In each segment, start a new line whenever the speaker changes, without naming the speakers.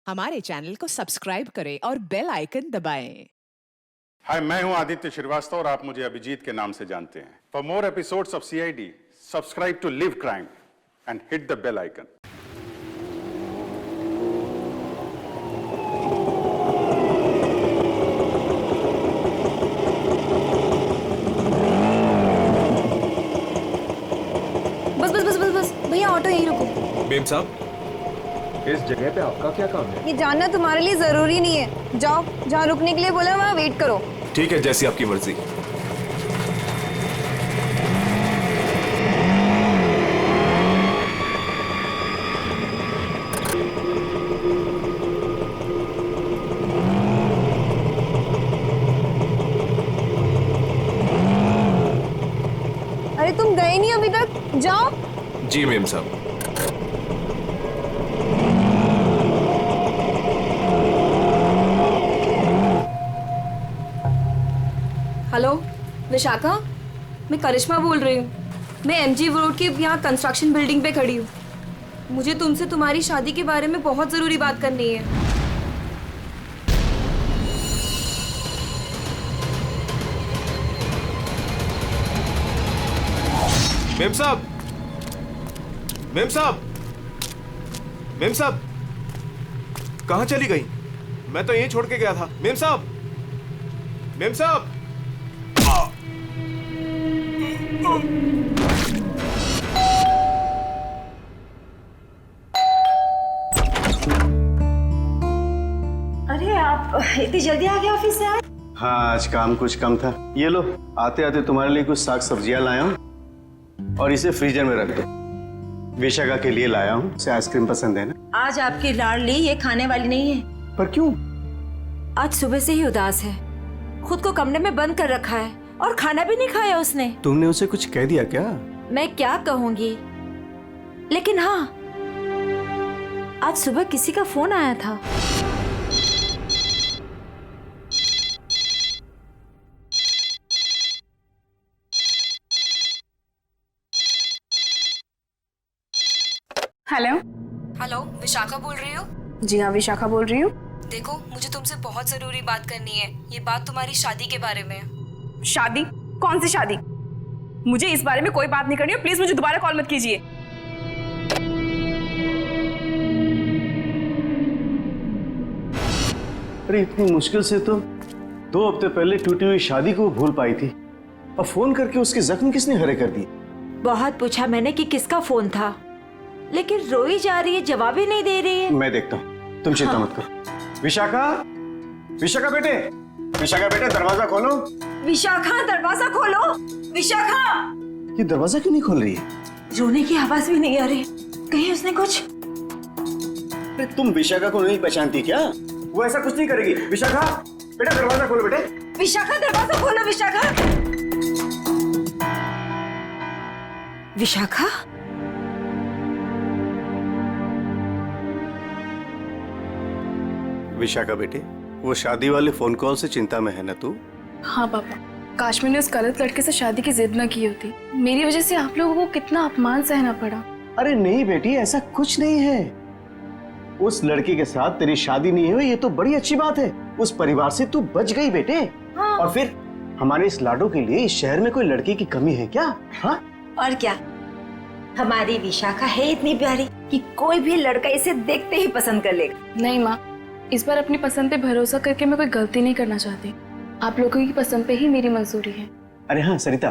हमारे चैनल को सब्सक्राइब करें और बेल आइकन दबाएं।
हाय, मैं हूं आदित्य श्रीवास्तव और आप मुझे अभिजीत के नाम से जानते हैं। For more episodes of CID, subscribe to live crime and hit the bell icon.
बस बस बस बस बस भैया, ऑटो यहीं रोको।
मेम साहब, इस जगह पे आपका क्या काम है?
ये जानना तुम्हारे लिए जरूरी नहीं है। जाओ, जहाँ रुकने के लिए बोला वहाँ वेट करो।
ठीक है, जैसी आपकी मर्जी।
अरे तुम गए नहीं अभी तक, जाओ।
जी मेम साहब।
हेलो विशाखा, मैं करिश्मा बोल रही हूँ। मैं एमजी रोड के यहाँ कंस्ट्रक्शन बिल्डिंग पे खड़ी हूँ। मुझे तुमसे तुम्हारी शादी के बारे में बहुत ज़रूरी बात करनी है।
मेम साहब, मेम साहब, मेम साहब, कहाँ चली गई? मैं तो यहीं छोड़ के गया था। मेम साहब, मेम साहब।
अरे आप इतनी जल्दी आ गए ऑफिस से आज?
हाँ, आज काम कुछ कम था। ये लो, आते आते तुम्हारे लिए कुछ साग सब्जियां लाया हूँ और इसे फ्रीजर में रख दो। विशाखा के लिए लाया हूँ, उसे आइसक्रीम पसंद है ना।
आज आपकी लाडली ये खाने वाली नहीं है।
पर क्यों?
आज सुबह से ही उदास है, खुद को कमरे में बंद कर रखा है और खाना भी नहीं खाया उसने।
तुमने उसे कुछ कह दिया क्या?
मैं क्या कहूंगी, लेकिन हाँ, आज सुबह किसी का फोन आया था।
हेलो।
हेलो, विशाखा बोल रही हो?
जी हाँ, विशाखा बोल रही हूँ।
देखो, मुझे तुमसे बहुत ज़रूरी बात करनी है। ये बात तुम्हारी शादी के बारे में है।
शादी? कौन सी शादी? मुझे इस बारे में कोई बात नहीं करनी है। प्लीज मुझे दोबारा कॉल मत कीजिए।
अरे इतनी मुश्किल से तो 2 हफ्ते पहले टूटी हुई शादी को भूल पाई थी, और फोन करके उसके जख्म किसने हरे कर दिए?
बहुत पूछा मैंने कि किसका फोन था, लेकिन रोई जा रही है, जवाब ही नहीं दे रही है।
मैं देखता हूँ, तुम चिंता मत करो। विशाखा, विशाखा बेटे, विशाखा बेटे, दरवाजा खोलो।
विशाखा, दरवाजा खोलो। विशाखा!
ये दरवाजा क्यों नहीं खोल रही है?
रोने की आवाज भी नहीं आ रही। कहीं उसने कुछ?
अरे तुम विशाखा को नहीं पहचानती क्या? वो ऐसा कुछ नहीं करेगी। विशाखा बेटा, दरवाजा खोलो बेटे।
विशाखा, दरवाजा खोलो। विशाखा! विशाखा?
विशाखा बेटे, वो शादी वाले फोन कॉल से चिंता में है ना तू?
हाँ पापा, काश मैंने उस गलत लड़के से शादी की जिद न की होती। मेरी वजह से आप लोगों को कितना अपमान सहना पड़ा।
अरे नहीं बेटी, ऐसा कुछ नहीं है। उस लड़की के साथ तेरी शादी नहीं हुई, ये तो बड़ी अच्छी बात है। उस परिवार से तू बच गई बेटे।
हाँ।
और फिर हमारे इस लाडो के लिए इस शहर में कोई लड़की की कमी है क्या? हाँ?
और क्या, हमारी विशाखा है इतनी प्यारी कि कोई भी लड़का इसे देखते ही पसंद कर लेगा।
नहीं माँ, इस बार अपनी पसंद पे भरोसा करके मैं कोई गलती नहीं करना चाहती। आप लोगों की पसंद पे ही मेरी मंजूरी है।
अरे हाँ सरिता,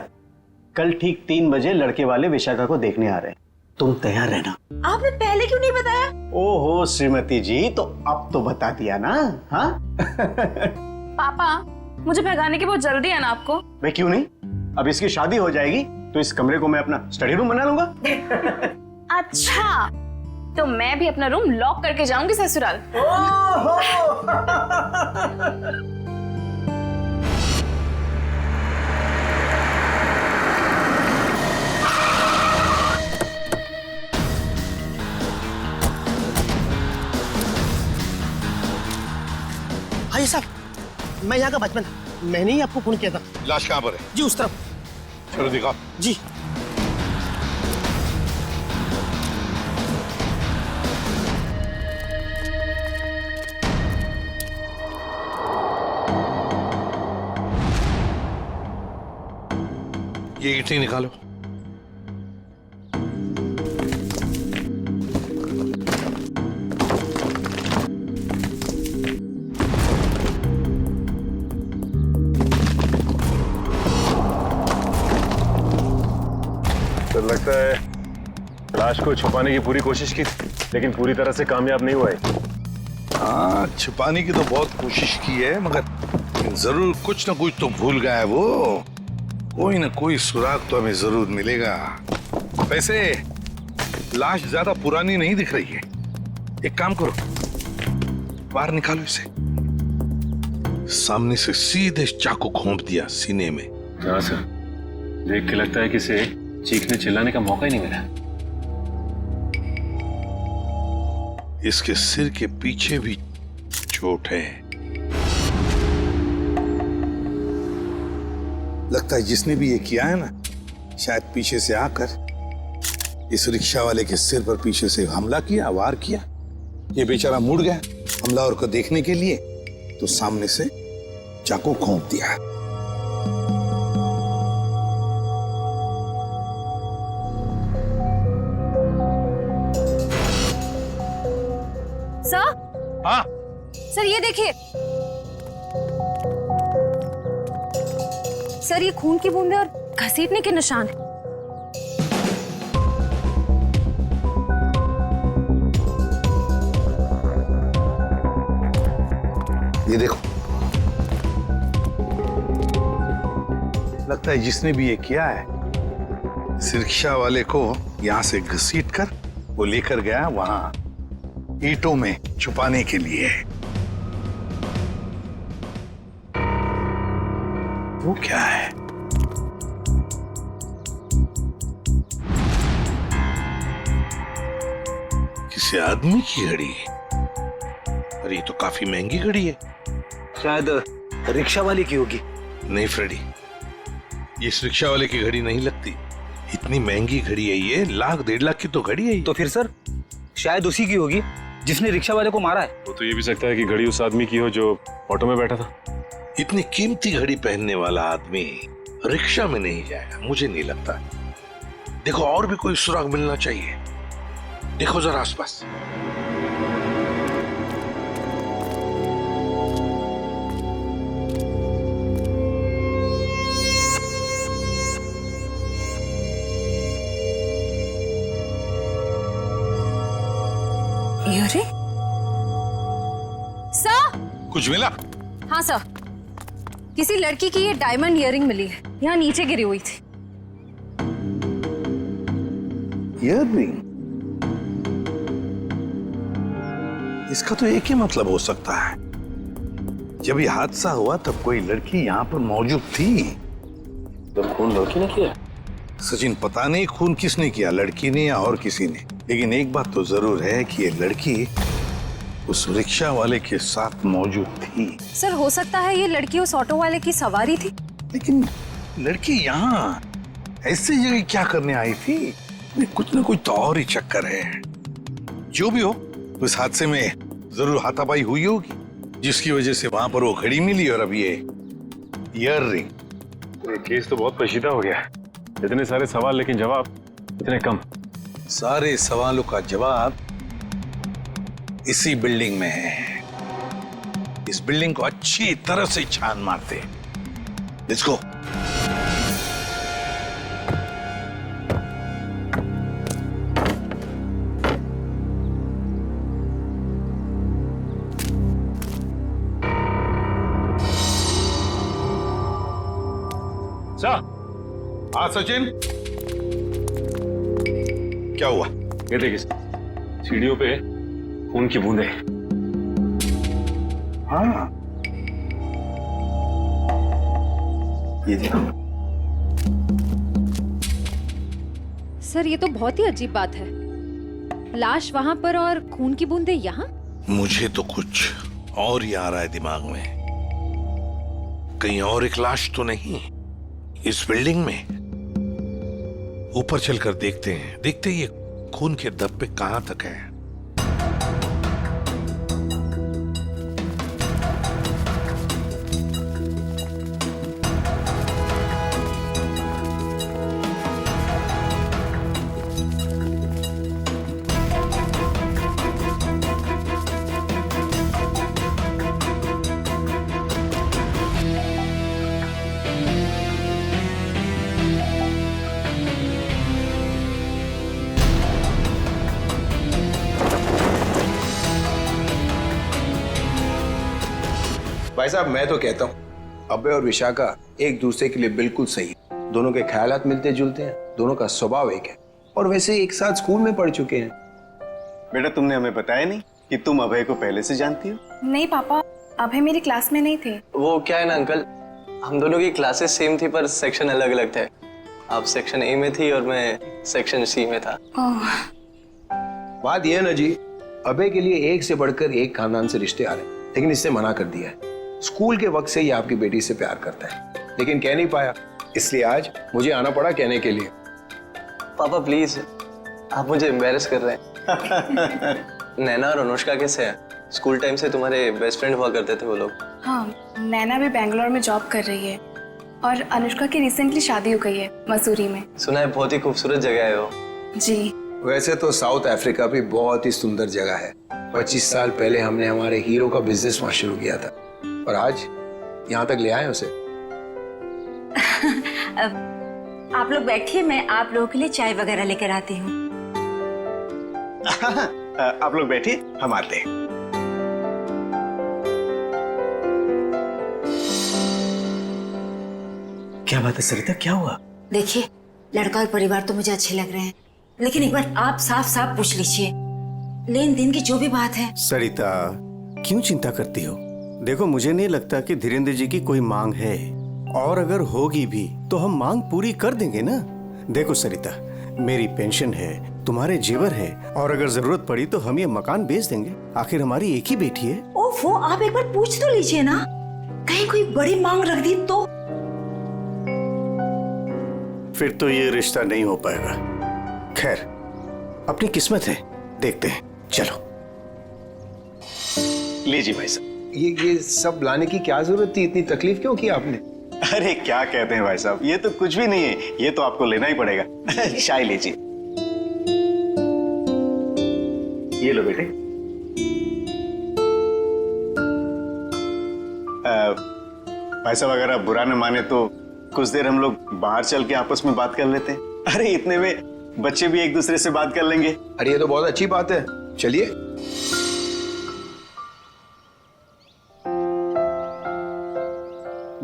कल ठीक 3 बजे लड़के वाले विशाखा को देखने आ रहे हैं, तुम तैयार रहना।
आपने पहले क्यों नहीं बताया?
ओहो श्रीमती जी, तो अब तो बता दिया ना। हाँ?
पापा, मुझे भगाने की बहुत जल्दी है ना आपको?
भाई क्यों नहीं, अब इसकी शादी हो जाएगी तो इस कमरे को मैं अपना स्टडी रूम बना लूंगा।
अच्छा, तो मैं भी अपना रूम लॉक करके जाऊंगी ससुराल।
भाई साहब, मैं यहाँ का बचपन, मैंने ही आपको फोन किया था।
लाश कहाँ पर है?
जी उस तरफ।
चलो दिखाओ।
जी।
ये ईंटें निकालो।
तो लगता है लाश को छुपाने की पूरी कोशिश की, लेकिन पूरी तरह से कामयाब नहीं हुआ है।
हाँ, छुपाने की तो बहुत कोशिश की है, मगर जरूर कुछ ना कुछ तो भूल गया है वो। कोई ना कोई सुराग तो हमें जरूर मिलेगा। वैसे लाश ज्यादा पुरानी नहीं दिख रही है। एक काम करो, बाहर निकालो इसे। सामने से सीधे चाकू घोंप दिया सीने में।
हाँ सर, देख के लगता है कि इसे चीखने चिल्लाने का मौका ही नहीं मिला।
इसके सिर के पीछे भी चोट है। लगता है जिसने भी ये किया है ना, शायद पीछे से आकर इस रिक्शा वाले के सिर पर पीछे से हमला किया, वार किया। ये बेचारा मुड़ गया हमलावर को देखने के लिए, तो सामने से चाकू घोंप दिया।
सर,
हाँ
सर ये देखिए सर, ये खून की बूंदें और घसीटने के निशान हैं।
ये देखो, लगता है जिसने भी ये किया है, इस रिक्शा वाले को यहां से घसीट कर वो लेकर गया वहां ईंटों में छुपाने के लिए। वो क्या है? किसी आदमी की घड़ी? अरे ये तो काफी महंगी घड़ी है।
शायद रिक्शा वाले की होगी।
नहीं फ्रेडी, ये इस रिक्शा वाले की घड़ी नहीं लगती। इतनी महंगी घड़ी है ये, 1,00,000-1.5 लाख की तो घड़ी है ये।
तो फिर सर शायद उसी की होगी जिसने रिक्शा वाले को मारा है।
वो तो ये भी सकता है कि घड़ी उस आदमी की हो जो ऑटो में बैठा था।
इतनी कीमती घड़ी पहनने वाला आदमी रिक्शा में नहीं जाएगा, मुझे नहीं लगता। देखो और भी कोई सुराग मिलना चाहिए। देखो जरा आसपास।
अरे सर,
कुछ मिला?
हाँ सर, किसी लड़की की ये डायमंड इयररिंग मिली है, यहाँ नीचे गिरी हुई थी।
इयररिंग? इसका तो एक ही मतलब हो सकता है, जब ये हादसा हुआ तब कोई लड़की यहाँ पर मौजूद थी।
तो खून लड़की ने किया?
सचिन, पता नहीं खून किसने किया, लड़की ने या और किसी ने, लेकिन एक बात तो जरूर है कि ये लड़की उस रिक्शा वाले के साथ मौजूद थी।
सर हो सकता है ये लड़की उस ऑटो वाले की सवारी थी।
लेकिन लड़की यहाँ ऐसी जगह क्या करने आई थी? कुछ ना कुछ तो और ही चक्कर है। जो भी हो, उस हादसे में जरूर हाथापाई हुई होगी, जिसकी वजह से वहां पर वो घड़ी मिली और अब ये इयररिंग।
ये केस तो बहुत पेचीदा हो गया। इतने सारे सवाल लेकिन जवाब इतने कम।
सारे सवालों का जवाब इसी बिल्डिंग में है। इस बिल्डिंग को अच्छी तरह से छान मारते। Let's go. हाँ सचिन, क्या हुआ?
ये देखिए सीढ़ियों पे खून की बूंदें।
हाँ, ये देखो।
सर ये तो बहुत ही अजीब बात है, लाश वहां पर और खून की बूंदें यहाँ।
मुझे तो कुछ और ही आ रहा है दिमाग में। कहीं और एक लाश तो नहीं इस बिल्डिंग में? ऊपर चलकर देखते हैं, देखते ये खून के धब्बे कहां तक है।
भाई साहब मैं तो कहता हूँ अभय और विशाखा एक दूसरे के लिए बिल्कुल सही है। दोनों के ख्यालात मिलते जुलते हैं, दोनों का स्वभाव एक है और वैसे एक साथ स्कूल में पढ़ चुके हैं।
बेटा तुमने हमें बताया नहीं कि तुम अभय को पहले से जानती हो?
नहीं पापा, अभय मेरी क्लास में नहीं थे।
वो क्या है ना अंकल, हम दोनों की क्लासेस सेम थी पर सेक्शन अलग अलग थे। आप सेक्शन ए में थी और मैं सेक्शन सी में था।
बात यह है ना जी, अभय के लिए एक से बढ़कर एक खानदान से रिश्ते आ रहे हैं, लेकिन इससे मना कर दिया है। स्कूल के वक्त से ये आपकी बेटी से प्यार करता है, लेकिन कह नहीं पाया, इसलिए आज मुझे आना पड़ा कहने के लिए।
पापा प्लीज, आप मुझे एम्बैरेस कर रहे हैं। नैना और अनुष्का कैसे हैं? स्कूल टाइम से तुम्हारे बेस्ट फ्रेंड हुआ करते थे वो लोग।
हाँ, नैना भी बेंगलोर में जॉब कर रही है और अनुष्का की रिसेंटली शादी हो गई है मसूरी में।
सुना है बहुत ही खूबसूरत जगह है वो।
जी।
वैसे तो साउथ अफ्रीका भी बहुत ही सुंदर जगह है। 25 साल पहले हमने हमारे हीरो का बिजनेस वहां शुरू किया था और आज यहाँ तक ले आए उसे।
आप लोग बैठिए, मैं आप लोगों के लिए चाय वगैरह लेकर आती हूँ।
आप लोग बैठिए, हम आते हैं। क्या बात है सरिता, क्या हुआ?
देखिए, लड़का और परिवार तो मुझे अच्छे लग रहे हैं, लेकिन एक बार आप साफ साफ पूछ लीजिए, लेन देन की जो भी बात है।
सरिता क्यों चिंता करती हो? देखो मुझे नहीं लगता कि धीरेन्द्र जी की कोई मांग है, और अगर होगी भी तो हम मांग पूरी कर देंगे ना। देखो सरिता, मेरी पेंशन है, तुम्हारे जेवर है, और अगर जरूरत पड़ी तो हम ये मकान बेच देंगे। आखिर हमारी एक ही बेटी है।
ओफो, आप एक बार पूछ तो लीजिए ना, कहीं कोई बड़ी मांग रख दी तो।
फिर तो ये रिश्ता नहीं हो पाएगा। खैर, अपनी किस्मत है, देखते हैं। चलो लीजिए भाई साहब।
ये सब लाने की क्या जरूरत थी? इतनी तकलीफ क्यों की आपने?
अरे क्या कहते हैं भाई साहब, ये तो कुछ भी नहीं है, ये तो आपको लेना ही पड़ेगा। चाय लीजिए। ये लो बेटे। भाई साहब अगर आप बुरा न माने तो कुछ देर हम लोग बाहर चल के आपस में बात कर लेते हैं। अरे इतने में बच्चे भी एक दूसरे से बात कर लेंगे।
अरे ये तो बहुत अच्छी बात है, चलिए।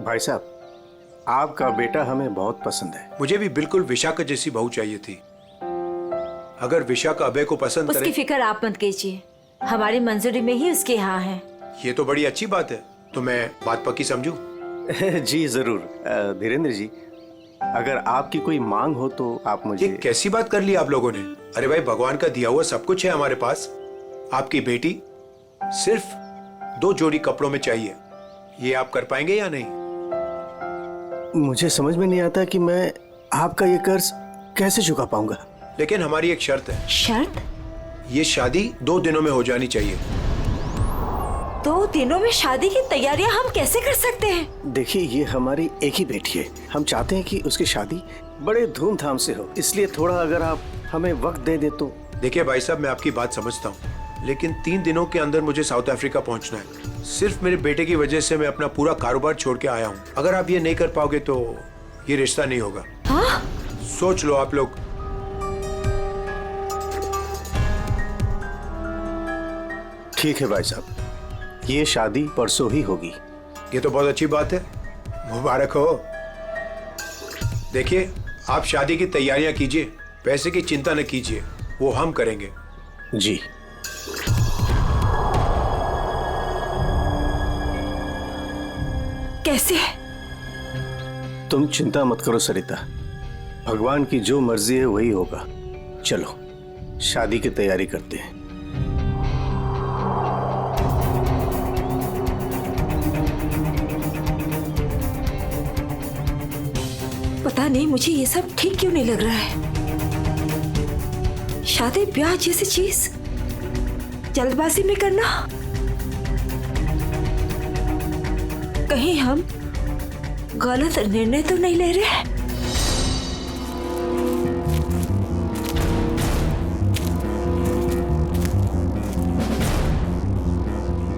भाई साहब, आपका बेटा हमें बहुत पसंद है।
मुझे भी बिल्कुल विशाखा जैसी बहू चाहिए थी। अगर विशाखा अभय को पसंद
उसकी
करे,
फिक्र आप मत कीजिए, हमारी मंजूरी में ही उसके यहाँ है।
ये तो बड़ी अच्छी बात है, तो मैं बात पक्की समझूं?
जी जरूर। धीरेन्द्र जी, अगर आपकी कोई मांग हो तो आप मुझे।
ये कैसी बात कर ली आप लोगों ने? अरे भाई, भगवान का दिया हुआ सब कुछ है हमारे पास। आपकी बेटी सिर्फ 2 जोड़ी कपड़ों में चाहिए, ये आप कर पाएंगे या नहीं?
मुझे समझ में नहीं आता कि मैं आपका ये कर्ज कैसे चुका पाऊंगा।
लेकिन हमारी एक शर्त है।
शर्त?
ये शादी 2 दिनों में हो जानी चाहिए।
2 दिनों में शादी की तैयारियां हम कैसे कर सकते हैं?
देखिए, ये हमारी एक ही बेटी है, हम चाहते हैं कि उसकी शादी बड़े धूमधाम से हो, इसलिए थोड़ा अगर आप हमें वक्त दे दे तो।
देखिए भाई साहब, मैं आपकी बात समझता हूँ, लेकिन 3 दिनों के अंदर मुझे साउथ अफ्रीका पहुंचना है। सिर्फ मेरे बेटे की वजह से मैं अपना पूरा कारोबार छोड़ के आया हूँ। अगर आप ये नहीं कर पाओगे तो ये रिश्ता नहीं होगा।
हाँ?
सोच लो आप लोग।
ठीक है भाई साहब, ये शादी परसों ही होगी।
ये तो बहुत अच्छी बात है, मुबारक हो। देखिए, आप शादी की तैयारियां कीजिए, पैसे की चिंता न कीजिए, वो हम करेंगे।
जी।
कैसे?
तुम चिंता मत करो सरिता, भगवान की जो मर्जी है वही होगा। चलो शादी की तैयारी करते हैं।
पता नहीं मुझे ये सब ठीक क्यों नहीं लग रहा है। शादी ब्याह जैसी चीज जल्दबाजी में करना, कहीं हम गलत निर्णय तो नहीं ले रहे?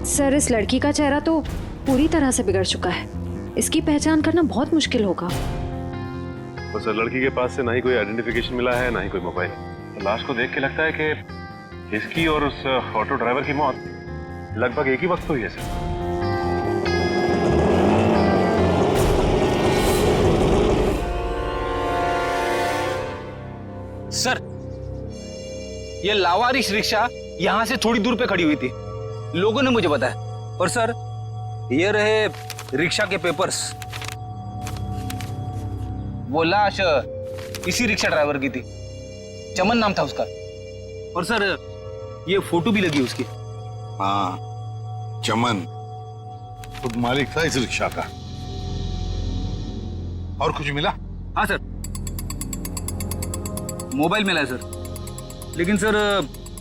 सर, इस लड़की का चेहरा तो पूरी तरह से बिगड़ चुका है, इसकी पहचान करना बहुत मुश्किल होगा।
तो सर, लड़की के पास से ना ही कोई आइडेंटिफिकेशन मिला है, ना ही कोई मोबाइल। तो लाश को देख के लगता है कि इसकी और उस ऑटो ड्राइवर की मौत लगभग एक ही वक्त हुई है सर।
सर, ये लावारिश रिक्शा यहाँ से थोड़ी दूर पे खड़ी हुई थी, लोगों ने मुझे बताया। और सर, ये रहे रिक्शा के पेपर्स। वो लाश इसी रिक्शा ड्राइवर की थी, चमन नाम था उसका। और सर, ये फोटो भी लगी उसकी।
हाँ, चमन खुद मालिक था इस रिक्शा का। और कुछ मिला?
हाँ सर, मोबाइल मिला है सर, लेकिन सर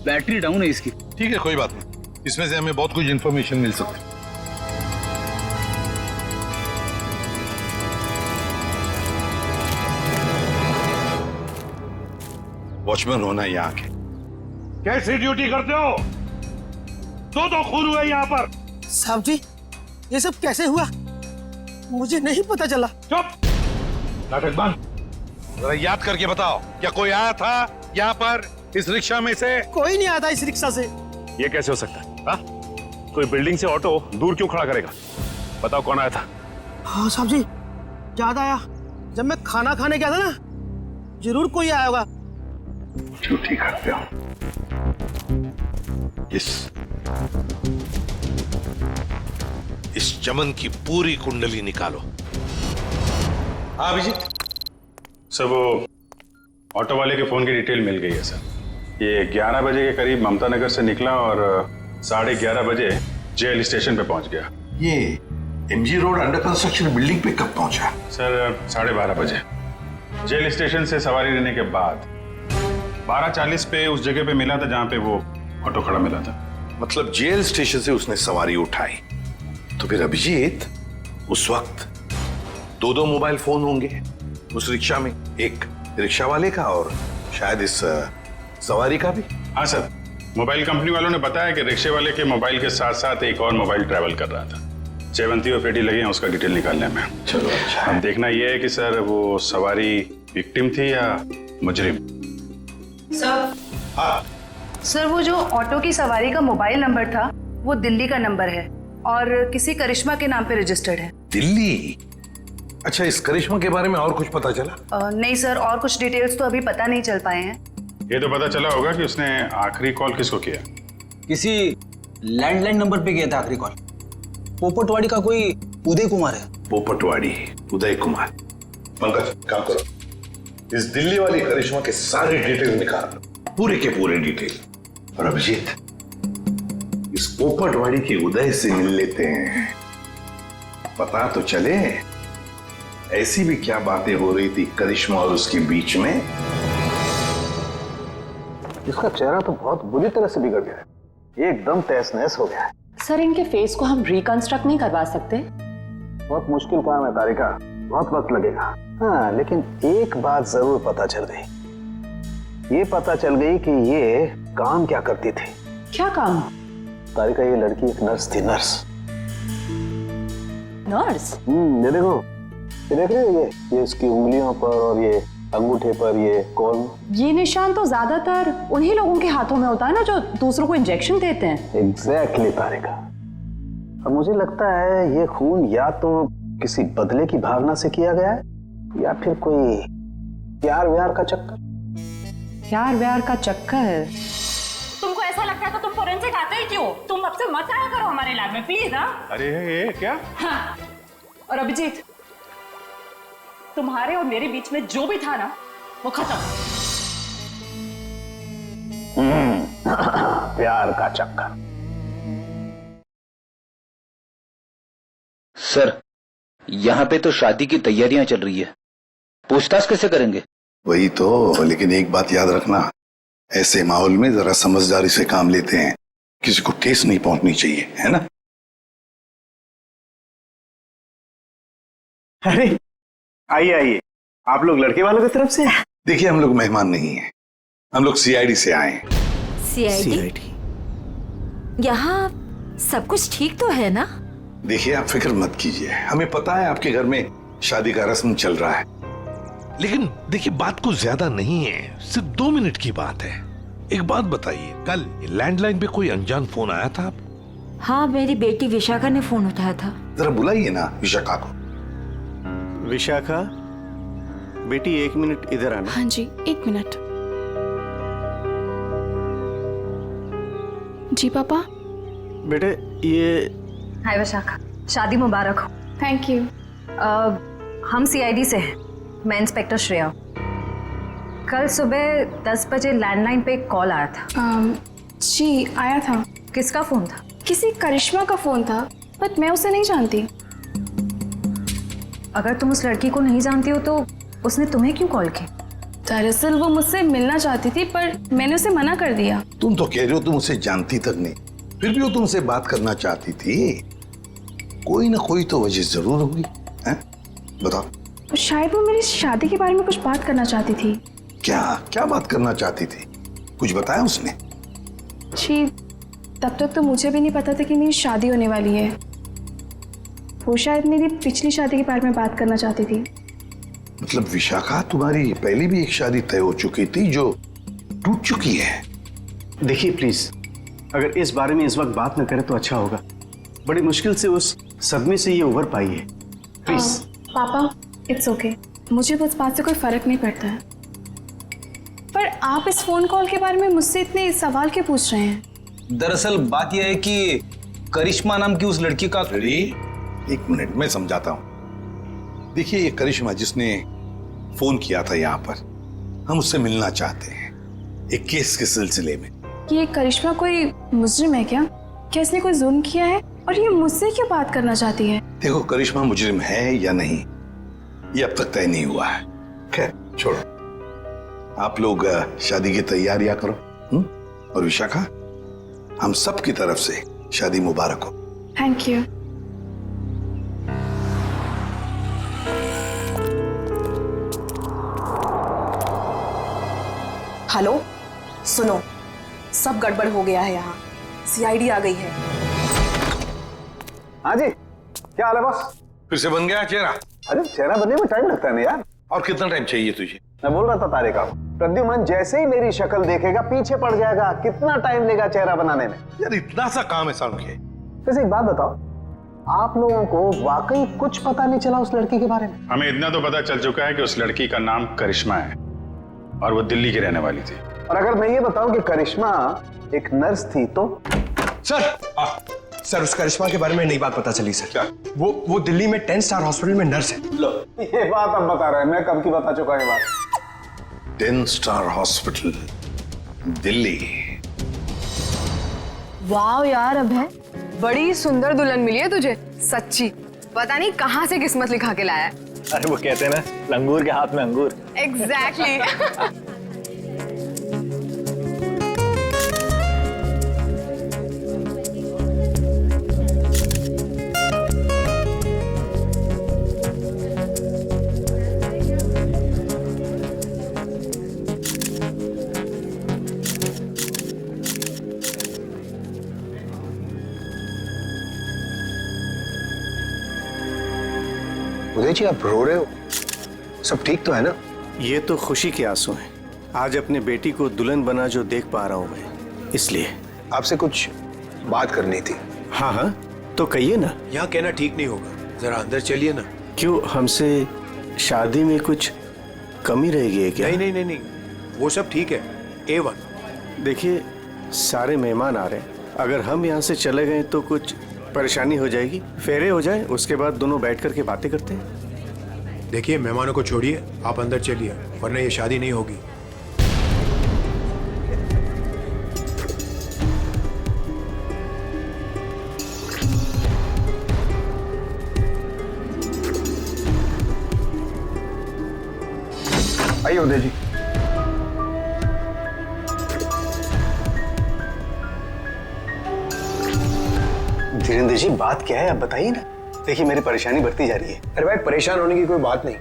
बैटरी डाउन है इसकी।
ठीक है, कोई बात नहीं, इसमें से हमें बहुत कुछ इंफॉर्मेशन मिल सकती है। वॉचमैन होना यहाँ के। कैसी ड्यूटी करते हो? दो खून हुए यहाँ पर।
साहब जी, ये सब कैसे हुआ? मुझे नहीं पता चला।
चुप, नाटक बंद। जरा याद करके बताओ, क्या कोई आया था यहाँ पर इस रिक्शा में से?
कोई नहीं आया था इस रिक्शा से।
ये कैसे हो सकता है? हाँ? कोई बिल्डिंग से ऑटो दूर क्यों खड़ा करेगा? बताओ कौन आया था?
हाँ साहब जी, याद आया, जब मैं खाना खाने गया था ना, जरूर कोई आया होगा।
झूठी करते हो। इस चमन की पूरी कुंडली निकालो।
हाँ अभिजीत सर, वो ऑटो वाले के फोन की डिटेल मिल गई है सर। ये 11 बजे के करीब ममता नगर से निकला और 11:30 बजे जेल स्टेशन पे पहुंच गया।
ये MG road under construction building पे कब पहुंचा?
सर 12:30 बजे। जेल स्टेशन से सवारी लेने के बाद 12:40 पे उस जगह पे मिला था जहां पे वो ऑटो खड़ा मिला था।
मतलब जेल स्टेशन से उसने सवारी उठाई, तो फिर अभिजीत उस वक्त दो मोबाइल फोन होंगे उस रिक्शा में, एक रिक्शा वाले का और शायद इस सवारी का भी।
हाँ सर, मोबाइल कंपनी वालों ने बताया कि रिक्शे वाले के मोबाइल के साथ साथ एक और मोबाइल ट्रैवल कर रहा था। चेवंती और पेटी लगे हैं उसका डिटेल निकालने में।
चलो अच्छा।
अब देखना यह है कि सर वो सवारी विक्टिम थी या मुजरिम।
सर,
हाँ
सर, वो जो ऑटो की सवारी का मोबाइल नंबर था वो दिल्ली का नंबर है और किसी करिश्मा के नाम पे रजिस्टर्ड है।
दिल्ली? अच्छा, इस करिश्मा के बारे में और कुछ पता चला?
नहीं सर, और कुछ डिटेल्स तो अभी पता नहीं चल पाए हैं।
ये तो पता चला होगा कि उसने आखिरी कॉल किसको किया।
किसी लैंडलाइन नंबर पे किया था आखिरी कॉल। पोपटवाड़ी का कोई उदय कुमार है।
पोपटवाड़ी, उदय कुमार। पंकज काम करो, इस दिल्ली वाली करिश्मा के सारे डिटेल निकाल, पूरे के पूरे डिटेल। और अभिजीत, इस पोपटवाड़ी के उदय से मिल लेते हैं, पता तो चले ऐसी भी क्या बातें हो रही थी करिश्मा और उसके बीच में।
इसका चेहरा तो बहुत बुरी तरह से बिगड़ गया है, एकदम तहस नहस हो गया है।
सर, इनके फेस को हम रिकंस्ट्रक्ट नहीं करवा सकते?
बहुत मुश्किल काम है तारिका, बहुत वक्त लगेगा। हाँ, लेकिन एक बात जरूर पता चल गई। ये पता चल गई कि ये काम क्या करती थी।
क्या काम?
तारिका, ये लड़की एक नर्स थी। नर्स? ये देखो, ये देख रहे हो, ये इसकी उंगलियों पर और ये अंगूठे पर ये कौन?
ये निशान तो ज्यादातर उन्हीं लोगों के हाथों में होता है ना जो दूसरों को इंजेक्शन देते हैं।
एग्जैक्टली तारिका। अब मुझे लगता है ये खून या तो किसी बदले की भावना से किया गया है या फिर कोई प्यार व्यार का चक्कर।
प्यार व्यार का चक्कर?
तुमको ऐसा लगता है तो तुम फोरेंसिक आते ही क्यों? तुम अब से मत आया करो हमारे लैब में प्लीज। हाँ,
अरे ये क्या?
हाँ। और अभिजीत, तुम्हारे और मेरे बीच में जो भी था ना वो खत्म।
प्यार का चक्कर।
सर, यहाँ पे तो शादी की तैयारियां चल रही है, पूछताछ कैसे करेंगे?
वही तो, लेकिन एक बात याद रखना, ऐसे माहौल में जरा समझदारी से काम लेते हैं, किसी को ठेस नहीं पहुंचनी चाहिए, है ना?
अरे आइए आइए, आप लोग लड़के वालों की तरफ से?
देखिए, हम लोग मेहमान नहीं हैं, हम लोग सीआईडी से आए हैं।
सीआईडी? यहाँ सब कुछ ठीक तो है ना?
देखिए, आप फिक्र मत कीजिए, हमें पता है आपके घर में शादी का रस्म चल रहा है, लेकिन देखिए बात कुछ ज्यादा नहीं है, सिर्फ 2 मिनट की बात है। एक बात बताइए, कल लैंडलाइन पे कोई अनजान फोन आया था?
हाँ, मेरी बेटी विशाखा ने फोन उठाया था।
जरा बुलाइए ना विशाखा को।
विशाखा बेटी, 1 मिनट इधर आना।
हाँ जी, 1 मिनट।
जी पापा।
बेटे ये
हाय विशाखा, शादी मुबारक हो।
Thank you.
हम सीआईडी से हैं, मैं इंस्पेक्टर श्रेया। कल सुबह 10 बजे लैंडलाइन पे एक कॉल आया था।
जी आया था।
किसका फोन था?
किसी करिश्मा का फोन था, बट मैं उसे नहीं जानती।
अगर तुम उस लड़की को नहीं जानती हो तो उसने तुम्हें क्यों कॉल की?
दरअसल वो मुझसे मिलना चाहती थी, पर मैंने उसे मना कर दिया।
तुम तो कह रहे हो तुम उसे जानती तक नहीं, फिर भी वो तुमसे बात करना चाहती थी। कोई ना कोई तो वजह जरूर होगी, हैं? बताओ।
शायद वो मेरी शादी के बारे में कुछ बात करना चाहती थी।
क्या क्या बात करना चाहती थी? कुछ बताया उसने?
जी तब तक तो मुझे भी नहीं पता था कि मेरी शादी होने वाली है। वो शायद मेरी पिछली शादी के बारे में बात करना चाहती थी।
मतलब विशाखा, तुम्हारी पहले भी एक शादी तय हो चुकी थी जो टूट चुकी है।
देखिए प्लीज, अगर इस बारे में इस वक्त बात न करें तो अच्छा होगा। बड़ी मुश्किल से उस सदमे से ये उभर पाई है। प्लीज।
पापा इट्स ओके, मुझे उस बात से कोई फर्क नहीं पड़ता है। पर आप इस फोन कॉल के बारे में मुझसे इतने सवाल क्यों पूछ रहे हैं?
दरअसल बात यह है कि करिश्मा नाम की उस लड़की का।
एक मिनट मैं समझाता हूं। देखिए ये करिश्मा जिसने फोन किया था यहाँ पर, हम उससे मिलना चाहते हैं एक केस के सिलसिले में।
ये करिश्मा कोई मुजरिम है क्या? क्या इसने कोई जुल्म किया है और ये मुझसे क्यों बात करना चाहती है?
देखो करिश्मा मुजरिम है या नहीं ये अब तक तय नहीं हुआ है। खैर छोड़ो, आप लोग शादी की तैयारियां करो। और विशाखा, हम सब की तरफ से शादी मुबारक हो।
Thank you.
हेलो, सुनो, सब गड़बड़ हो गया है यहाँ। सीआईडी आ गई है।
हाँ जी, क्या हाल है बॉस?
फिर से बन गया चेहरा?
अरे चेहरा बनने में टाइम लगता है ना यार।
और कितना टाइम चाहिए तुझे?
मैं बोल रहा था तारिका, प्रद्युमन जैसे ही मेरी शक्ल देखेगा पीछे पड़ जाएगा। कितना टाइम लेगा चेहरा बनाने में?
यार इतना सा काम है सामने।
वैसे एक बात बताओ, आप लोगों को वाकई कुछ पता नहीं चला उस लड़की के बारे में?
हमें इतना तो पता चल चुका है कि उस लड़की का नाम करिश्मा है और वो दिल्ली की रहने वाली थी।
और अगर मैं ये बताऊं कि करिश्मा एक नर्स थी तो?
सर उस करिश्मा के बारे में नई बात पता चली सर। क्या? वो दिल्ली में 10 स्टार हॉस्पिटल में नर्स है।
लो, ये बात अब बता रहे हैं, मैं कब की बता चुका ये बात।
10 स्टार हॉस्पिटल दिल्ली।
वाह यार अभय, बड़ी सुंदर दुल्हन मिली है तुझे, सच्ची। पता नहीं कहाँ से किस्मत लिखा के लाया है।
अरे वो कहते हैं ना, लंगूर के हाथ में अंगूर।
एग्जैक्टली।
उदय जी आप रो रहे हो, सब ठीक तो है ना?
ये तो खुशी के आंसू हैं। आज अपने बेटी को दुल्हन बना जो देख पा रहा हूं मैं, इसलिए।
आपसे कुछ बात करनी थी।
हाँ हाँ तो कहिए ना।
यहाँ कहना ठीक नहीं होगा, जरा अंदर चलिए ना।
क्यों, हमसे शादी में कुछ कमी रहेगी क्या?
नहीं नहीं नहीं नहीं, वो सब ठीक है, A1।
देखिए सारे मेहमान आ रहे हैं, अगर हम यहाँ से चले गए तो कुछ परेशानी हो जाएगी। फेरे हो जाए, उसके बाद दोनों बैठ करके बातें करते हैं।
देखिए मेहमानों को छोड़िए, आप अंदर चलिए, वरना ये शादी नहीं होगी।
आइए उदय जी।
धीरेन्द्र जी बात क्या है आप बताइए ना। देखिए मेरी परेशानी बढ़ती जा रही है।
अरे भाई परेशान होने की कोई बात नहीं,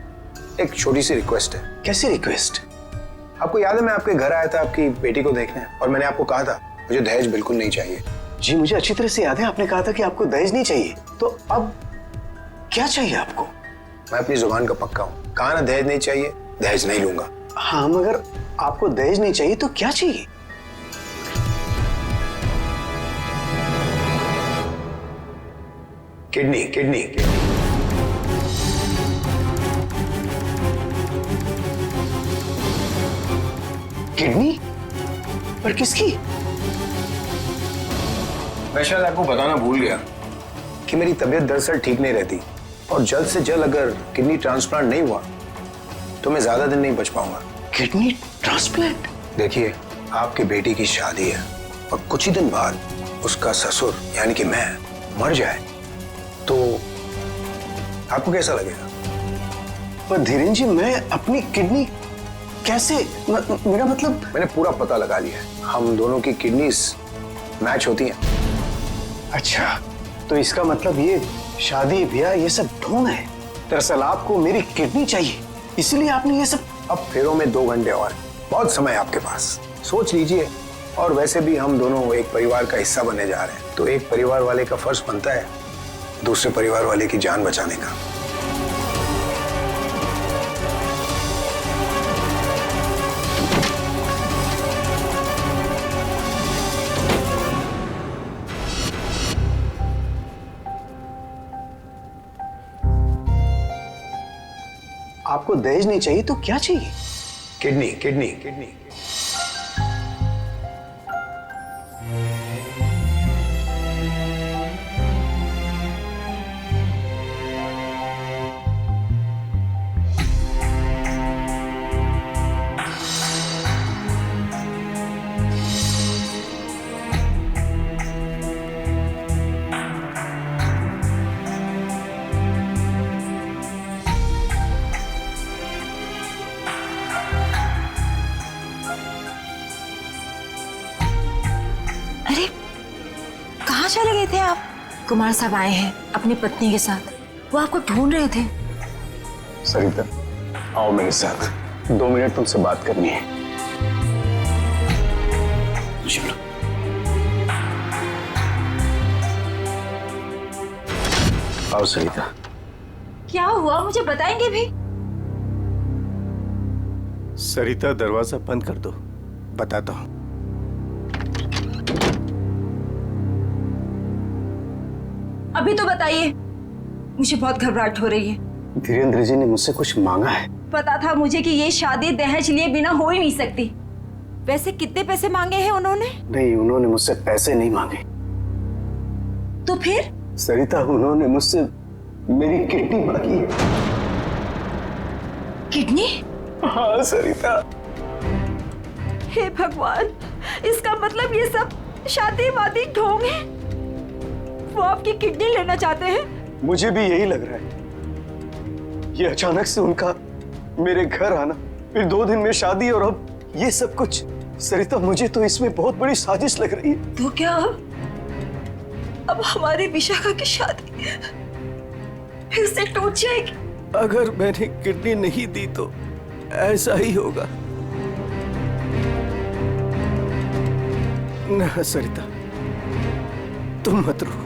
एक छोटी सी रिक्वेस्ट है।
कैसी रिक्वेस्ट?
आपको याद है मैं आपके घर आया था आपकी बेटी को देखने, और मैंने आपको कहा था मुझे दहेज बिल्कुल नहीं चाहिए।
जी मुझे अच्छी तरह से याद है, आपने कहा था कि आपको दहेज नहीं चाहिए। तो अब क्या चाहिए आपको?
मैं अपनी जुबान का पक्का हूँ, कहा ना दहेज नहीं चाहिए, दहेज नहीं लूंगा।
हाँ मगर आपको दहेज नहीं चाहिए तो क्या चाहिए?
Kidney kidney
kidney? पर किसकी?
मैं शायद आपको बताना भूल गया कि मेरी तबीयत दरअसल ठीक नहीं रहती और जल्द से जल्द अगर किडनी ट्रांसप्लांट नहीं हुआ तो मैं ज्यादा दिन नहीं बच पाऊंगा।
Kidney transplant?
देखिए, आपकी बेटी की शादी है और कुछ ही दिन बाद उसका ससुर यानी कि मैं मर जाए तो आपको कैसा लगेगा?
पर धीरेन्द्र जी, मैं अपनी किडनी कैसे मेरा मतलब।
मैंने पूरा पता लगा लिया है, हम दोनों की किडनीज मैच होती हैं।
अच्छा, तो इसका मतलब ये शादी ब्याह ये सब ढोंग है। दरअसल आपको मेरी किडनी चाहिए, इसलिए आपने ये सब।
अब फेरों में 2 घंटे और, बहुत समय है आपके पास, सोच लीजिए। और वैसे भी हम दोनों एक परिवार का हिस्सा बनने जा रहे हैं, तो एक परिवार वाले का फर्ज बनता है दूसरे परिवार वाले की जान बचाने का।
आपको दहेज नहीं चाहिए तो क्या चाहिए?
Kidney kidney kidney.
अरे कहाँ चले गए थे आप? कुमार साहब आए हैं अपनी पत्नी के साथ, वो आपको ढूंढ रहे थे।
सरिता, आओ मेरे साथ, 2 मिनट तुमसे बात करनी है। चलो। आओ सरिता।
क्या हुआ, मुझे बताएंगे भी?
सरिता, दरवाजा बंद कर दो, बताता हूं।
अभी तो बताइए, मुझे बहुत घबराहट हो रही है।
धीरेन्द्र जी ने मुझसे कुछ मांगा है।
पता था मुझे कि ये शादी दहेज लिए बिना हो ही नहीं सकती। वैसे कितने पैसे मांगे हैं उन्होंने?
नहीं, उन्होंने मुझसे पैसे नहीं मांगे।
तो फिर?
सरिता, उन्होंने मुझसे मेरी किडनी मांगी है।
किडनी?
हाँ सरिता।
हे भगवान, इसका मतलब ये सब शादी वादी ढोंग है। वो आपकी किडनी लेना चाहते हैं?
मुझे भी यही लग रहा है। ये अचानक से उनका मेरे घर आना, फिर 2 दिन में शादी और अब ये सब कुछ। सरिता, मुझे तो इसमें बहुत बड़ी साजिश लग रही है।
तो क्या अब हमारी विशाखा की शादी फिर से टूट जाएगी?
अगर मैंने किडनी नहीं दी तो ऐसा ही होगा। ना सरिता, तुम मत रो।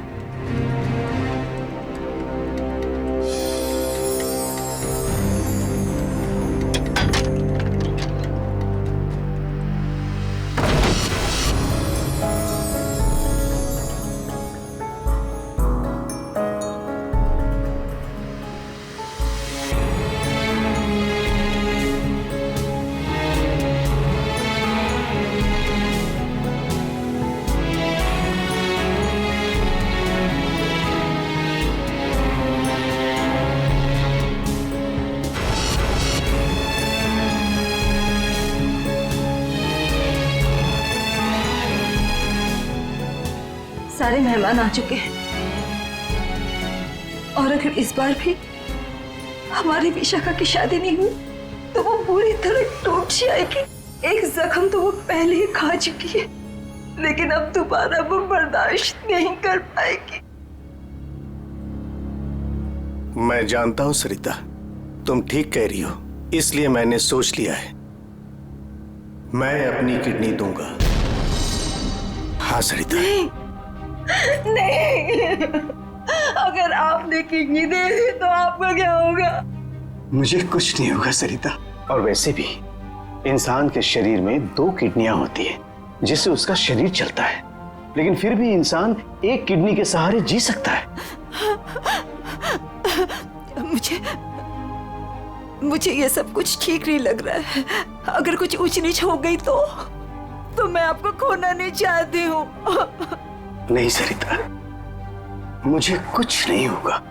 सारे मेहमान आ चुके हैं और अगर इस बार भी हमारी विशाखा की शादी नहीं हुई तो वो पूरी तरह टूट जाएगी। एक जख्म तो वो पहले ही खा चुकी है, लेकिन अब दोबारा वो बर्दाश्त नहीं कर पाएगी।
मैं जानता हूं सरिता, तुम ठीक कह रही हो, इसलिए मैंने सोच लिया है, मैं अपनी किडनी दूंगा। हाँ सरिता।
नहीं, अगर आपने किडनी दे दी तो आपका क्या होगा?
मुझे कुछ नहीं होगा सरिता। और वैसे भी इंसान के शरीर में 2 किडनियां होती है जिससे उसका शरीर चलता है, लेकिन फिर भी इंसान एक किडनी के सहारे जी सकता है।
मुझे ये सब कुछ ठीक नहीं लग रहा है। अगर कुछ ऊंच नीच हो गई तो मैं आपको खोना नहीं चाहती हूँ।
नहीं सरिता, मुझे कुछ नहीं होगा।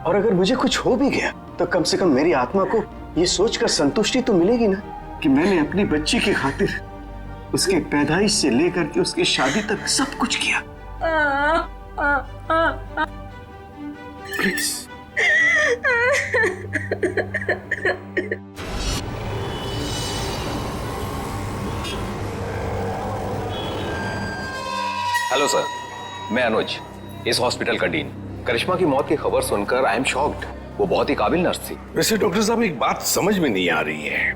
और अगर मुझे कुछ हो भी गया तो कम से कम मेरी आत्मा को ये सोचकर संतुष्टि तो मिलेगी ना कि मैंने अपनी बच्ची की खातिर उसके पैदाइश से लेकर के उसकी शादी तक सब कुछ किया। प्लीज।
हेलो सर, मैं अनुज, इस हॉस्पिटल का डीन। करिश्मा की मौत की खबर सुनकर आई एम शॉक्ड। वो बहुत ही काबिल नर्स थी।
वैसे डॉक्टर साहब एक बात समझ में नहीं आ रही है,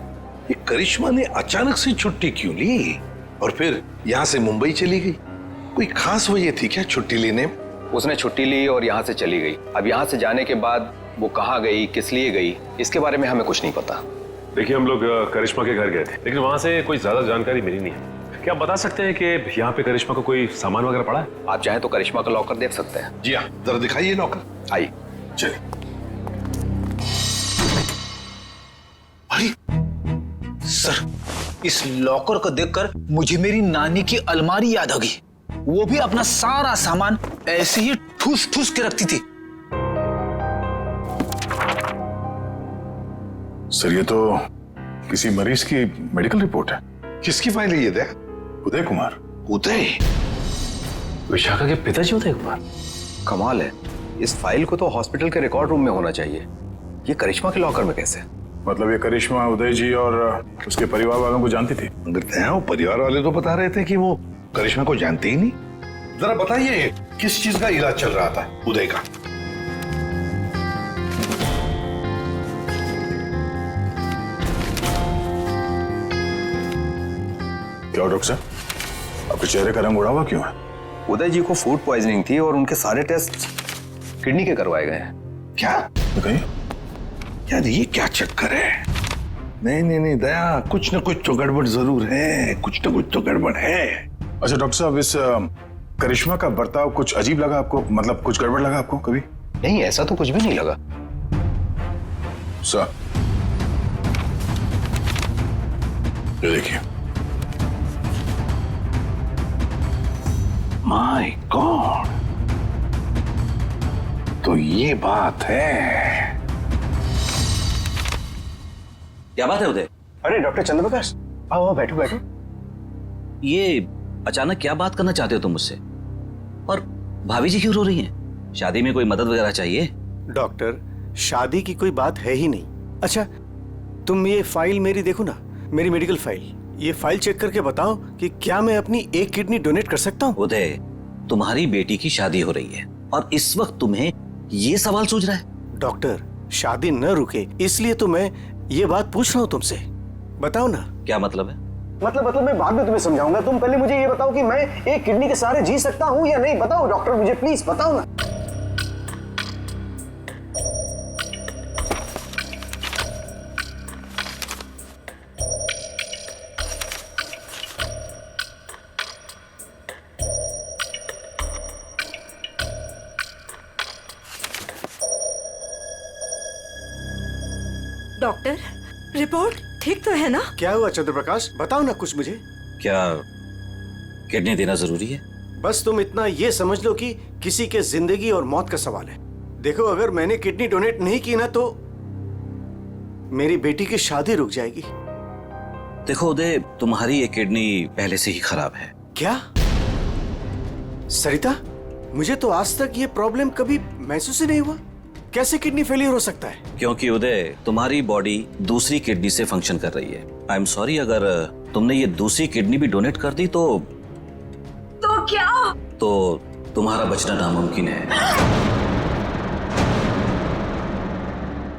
ये करिश्मा ने अचानक से छुट्टी क्यों ली और फिर यहाँ से मुंबई चली गई? कोई खास वजह थी क्या छुट्टी लेने में?
उसने छुट्टी ली और यहाँ से चली गई। अब यहाँ से जाने के बाद वो कहाँ गई, किस लिए गई, इसके बारे में हमें कुछ नहीं पता।
देखिए, हम लोग करिश्मा के घर गए थे, लेकिन वहां से कोई ज्यादा जानकारी मिली नहीं है। क्या आप बता सकते हैं कि यहाँ पे करिश्मा को कोई सामान वगैरह पड़ा है?
आप चाहें तो करिश्मा का लॉकर देख सकते हैं।
जी हाँ, जरा दिखाइए लॉकर।
आइए।
चलिए। अरे
सर, इस लॉकर को देखकर मुझे मेरी नानी की अलमारी याद आ गई। वो भी अपना सारा सामान ऐसे ही ठूस ठूस के रखती थी।
सर, ये तो किसी मरीज की मेडिकल रिपोर्ट है।
किसकी फाइल है ये? दे
उदय कुमार।
उदय?
विशाखा के पिताजी उदय कुमार? कमाल है, इस फाइल को तो हॉस्पिटल के रिकॉर्ड रूम में होना चाहिए। ये करिश्मा के लॉकर में कैसे?
मतलब ये करिश्मा उदय जी और उसके परिवार वालों को जानती थी?
वो परिवार वाले तो बता रहे थे कि वो करिश्मा को जानते ही नहीं। जरा बताइए, किस चीज का इलाज चल रहा था उदय का?
क्या डॉक्टर साहब, आपके चेहरे का रंग उड़ा हुआ क्यों है?
उदय जी को फूड पॉइजनिंग थी और उनके सारे टेस्ट किडनी के करवाए गए हैं।
क्या? यार ये क्या चक्कर है? नहीं दया, कुछ न कुछ तो गड़बड़ जरूर है, कुछ न कुछ तो गड़बड़ है।
अच्छा डॉक्टर साहब, इस करिश्मा का बर्ताव कुछ अजीब लगा आपको? मतलब कुछ गड़बड़ लगा आपको कभी?
नहीं, ऐसा तो कुछ भी नहीं लगा।
सर, ये देखिए।
माय गॉड, तो ये बात है।
क्या बात है उदय?
अरे डॉक्टर चंद्रप्रकाश, आओ बैठो बैठो।
ये अचानक क्या बात करना चाहते हो तुम मुझसे? और भाभी जी क्यों रो रही हैं? शादी में कोई मदद वगैरह चाहिए?
डॉक्टर, शादी की कोई बात है ही नहीं। अच्छा, तुम ये फाइल मेरी देखो ना, मेरी मेडिकल फाइल। ये फाइल चेक करके बताओ कि क्या मैं अपनी एक किडनी डोनेट कर सकता हूँ?
उदय, तुम्हारी बेटी की शादी हो रही है और इस वक्त तुम्हें ये सवाल सूझ रहा है?
डॉक्टर, शादी न रुके इसलिए तो मैं ये बात पूछ रहा हूँ तुमसे। बताओ ना।
क्या मतलब है?
मतलब मैं बाद में तुम्हें समझाऊंगा। तुम पहले मुझे ये बताओ कि मैं एक किडनी के सहारे जी सकता हूँ या नहीं। बताओ डॉक्टर, मुझे प्लीज बताओ ना।
डॉक्टर, रिपोर्ट ठीक तो है ना?
क्या हुआ चंद्रप्रकाश, बताओ ना कुछ मुझे।
क्या किडनी देना जरूरी है?
बस तुम इतना ये समझ लो कि किसी के जिंदगी और मौत का सवाल है। देखो, अगर मैंने किडनी डोनेट नहीं की ना तो मेरी बेटी की शादी रुक जाएगी।
देखो उदय, तुम्हारी ये किडनी पहले से ही खराब है।
क्या? सरिता, मुझे तो आज तक ये प्रॉब्लम कभी महसूस ही नहीं हुआ। कैसे किडनी फेलियर हो सकता है?
क्योंकि उदय, तुम्हारी बॉडी दूसरी किडनी से फंक्शन कर रही है। आई एम सॉरी, अगर तुमने ये दूसरी किडनी भी डोनेट कर दी तो
क्या?
तो तुम्हारा बचना नामुमकिन है।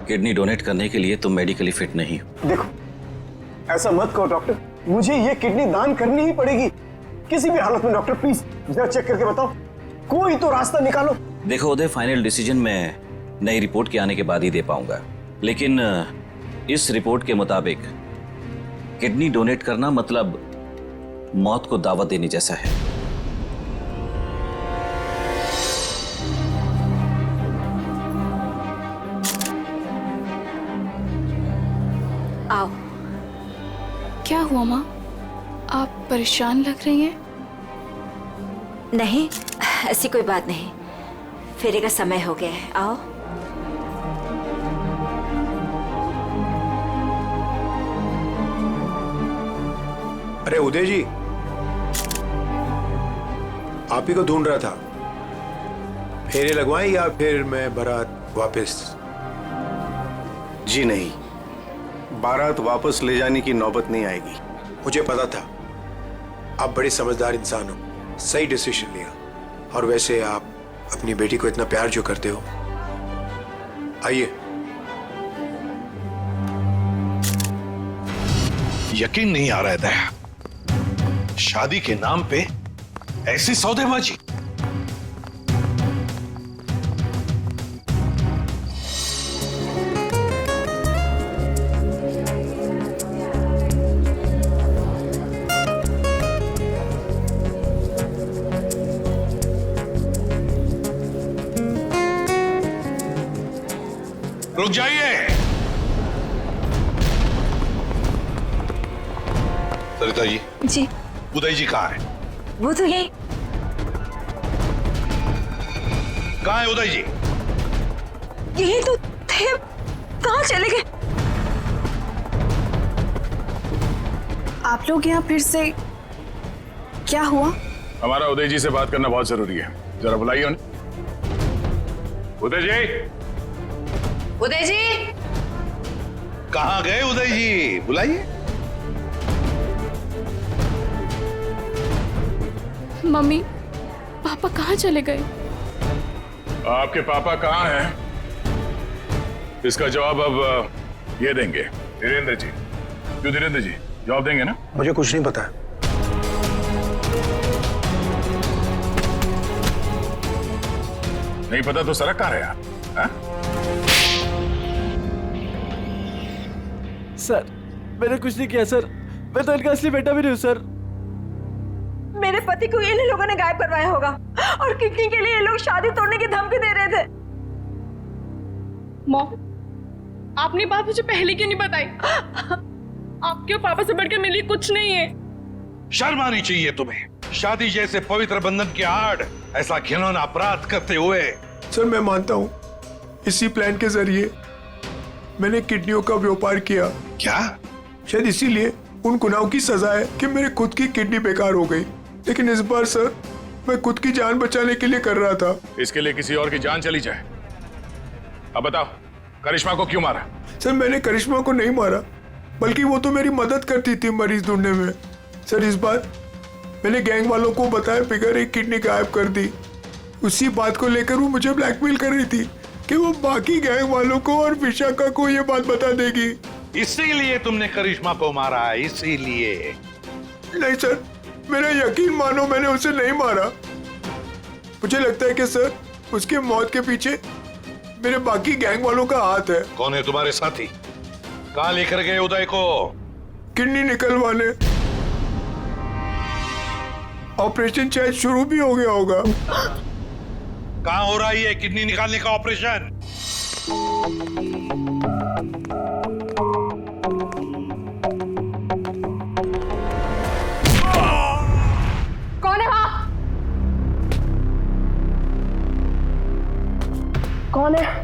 किडनी डोनेट करने के लिए तुम मेडिकली फिट नहीं हो।
देखो, ऐसा मत कहो डॉक्टर, मुझे ये किडनी दान करनी ही पड़ेगी किसी भी हालत में। डॉक्टर प्लीज जरा चेक करके बताओ, कोई तो रास्ता निकालो।
देखो उदय, फाइनल डिसीजन मैं नई रिपोर्ट के आने के बाद ही दे पाऊंगा, लेकिन इस रिपोर्ट के मुताबिक किडनी डोनेट करना मतलब मौत को दावत देने जैसा है।
आओ। क्या हुआ माँ? आप परेशान लग रही हैं?
नहीं,
ऐसी कोई बात नहीं, फेरे का समय हो गया है, आओ।
अरे उदय जी, आप ही को ढूंढ रहा था। फेरे लगवाएं या फिर मैं बारात वापस?
जी नहीं, बारात वापस ले जाने की नौबत नहीं आएगी।
मुझे पता था आप बड़े समझदार इंसान हो, सही डिसीजन लिया। और वैसे आप अपनी बेटी को इतना प्यार जो करते हो, आइए।
यकीन नहीं आ रहा है दया, शादी के नाम पे ऐसी सौदेबाजी। रुक जाइए। सरिता जी।
जी।
उदय जी कहाँ है?
वो तो यही।
कहाँ है उदय जी?
यही तो थे, कहाँ चले गए?
आप लोग यहाँ फिर से, क्या हुआ?
हमारा उदय जी से बात करना बहुत जरूरी है, जरा बुलाइए उन्हें। उदय जी।
उदय जी
कहाँ गए उदय जी? बुलाइए।
मम्मी, पापा कहाँ चले गए?
आपके पापा कहाँ हैं? इसका जवाब अब ये देंगे धीरेन्द्र जी। क्यों धीरेन्द्र जी, जवाब देंगे ना?
मुझे कुछ नहीं पता।
नहीं पता तो सड़क कहाँ रहे आप? हा?
सर, मैंने कुछ नहीं किया सर, मैं तो इनका असली बेटा भी नहीं हूँ सर।
मेरे पति को इन लोगों ने गायब करवाया होगा और किडनी के लिए ये लोग शादी तोड़ने की धमकी दे रहे थे।
मॉम, आपने बात मुझे पहले क्यों नहीं बताई? आपके और पापा से बढ़कर मेरे लिए कुछ नहीं है।
शर्म आनी चाहिए तुम्हें, शादी जैसे पवित्र बंधन की आड़ ऐसा घिनौना अपराध करते हुए।
सर मैं मानता हूँ, इसी प्लान के जरिए मैंने किडनियों का व्यापार किया।
क्या?
शायद इसीलिए उन गुनाहों की सजा है कि मेरे खुद की किडनी बेकार हो गई। लेकिन इस बार सर, मैं खुद की जान बचाने के लिए कर रहा था।
इसके लिए किसी और की जान चली जाए? अब बताओ, करिश्मा को क्यों मारा?
सर मैंने करिश्मा को नहीं मारा, बल्कि वो तो मेरी मदद करती थी मरीज ढूंढने में। सर इस बार मैंने गैंग वालों को बताया बिगैर एक किडनी गायब कर दी। उसी बात को लेकर वो मुझे ब्लैकमेल कर रही थी कि वो बाकी गैंग वालों को और विशाखा को ये बात बता देगी।
इसीलिए तुमने करिश्मा को मारा है? इसीलिए?
नहीं सर, मेरा यकीन मानो, मैंने उसे नहीं मारा। मुझे लगता है कि सर उसके मौत के पीछे मेरे बाकी गैंग वालों का हाथ है।
कौन है तुम्हारे साथी? कहाँ लेकर गए उदय को?
किडनी निकलवाने। ऑपरेशन शायद शुरू भी हो गया होगा।
कहाँ हो रहा है ये किडनी निकालने का ऑपरेशन?
कौन है वहां? कौन है?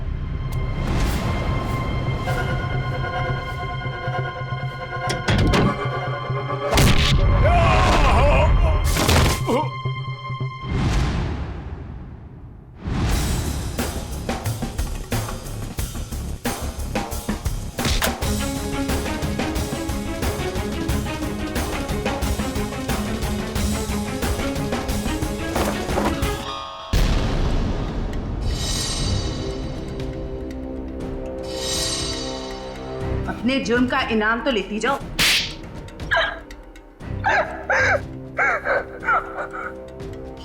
अपने जुर्म का इनाम तो लेती जाओ।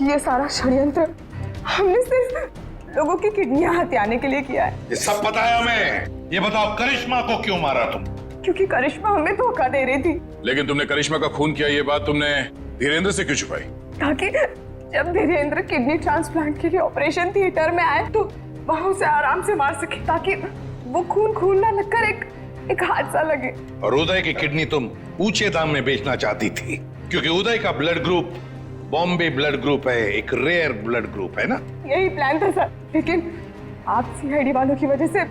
ये सारा षड्यंत्र हमने सिर्फ लोगों की किडनियां हथियाने के लिए किया है।
ये सब पता है हमें। ये बताओ, करिश्मा को क्यों मारा तुम?
क्योंकि करिश्मा हमें धोखा दे रही थी।
लेकिन तुमने करिश्मा का खून किया, ये बात तुमने धीरेन्द्र से क्यों छुपाई?
ताकि जब धीरेन्द्र किडनी ट्रांसप्लांट के लिए ऑपरेशन थिएटर में आए तो वहां उसे आराम से मार सके, ताकि वो खून ना लगकर एक हादसा लगे।
और उदय की किडनी तुम ऊंचे दाम में बेचना चाहती थी, क्योंकि उदय का blood group Bombay blood group है, एक रेयर ब्लड ग्रुप है ना।
यही प्लान था सर, लेकिन आप सीआईडी वालों की वजह से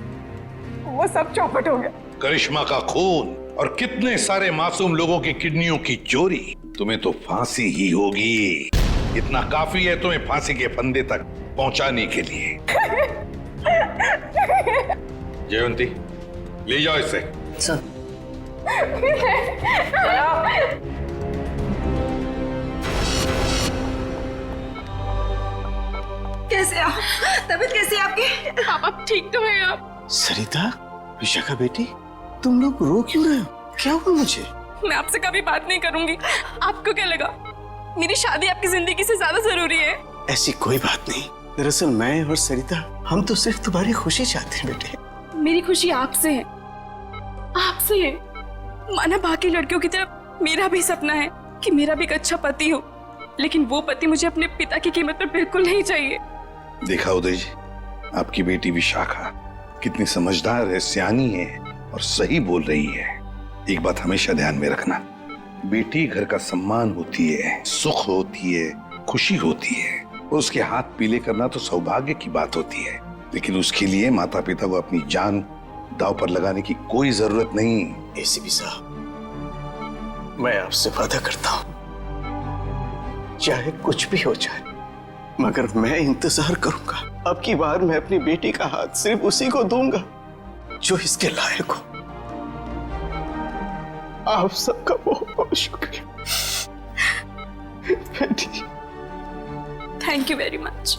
वो सब चौपट हो गया।
करिश्मा का खून और कितने सारे मासूम लोगों की किडनियों की चोरी, तुम्हें तो फांसी ही होगी। इतना काफी है तुम्हें फांसी के फंदे तक पहुंचाने के लिए। जयवंती, ले जाओ इसे।
सर।
कैसे आप? तबीयत कैसी है आपकी?
पापा ठीक तो है आप?
सरिता, विशाखा बेटी, तुम लोग रो क्यों रहे हो? क्या हुआ मुझे?
मैं आपसे कभी बात नहीं करूंगी। आपको क्या लगा मेरी शादी आपकी जिंदगी से ज्यादा जरूरी है?
ऐसी कोई बात नहीं। दरअसल मैं और सरिता, हम तो सिर्फ तुम्हारी खुशी चाहते हैं बेटे।
मेरी खुशी आपसे है, आपसे है। माना बाकी लड़कियों की तरह मेरा भी सपना है कि मेरा भी एक अच्छा पति हो, लेकिन वो पति मुझे अपने पिता की कीमत पर बिल्कुल नहीं चाहिए।
देखा उदय जी, आपकी बेटी विशाखा कितनी समझदार है, सियानी है और सही बोल रही है। एक बात हमेशा ध्यान में रखना, बेटी घर का सम्मान होती है, सुख होती है, खुशी होती है, और उसके हाथ पीले करना तो सौभाग्य की बात होती है। लेकिन उसके लिए माता पिता को अपनी जान दांव पर लगाने की कोई जरूरत नहीं।
एसीपी साहब, मैं आपसे वादा करता हूं, चाहे कुछ भी हो जाए, मगर मैं इंतजार करूंगा। अब की बार मैं अपनी बेटी का हाथ सिर्फ उसी को दूंगा जो इसके लायक हो। आप सबका बहुत बहुत शुक्रिया बेटी।
Thank you very much.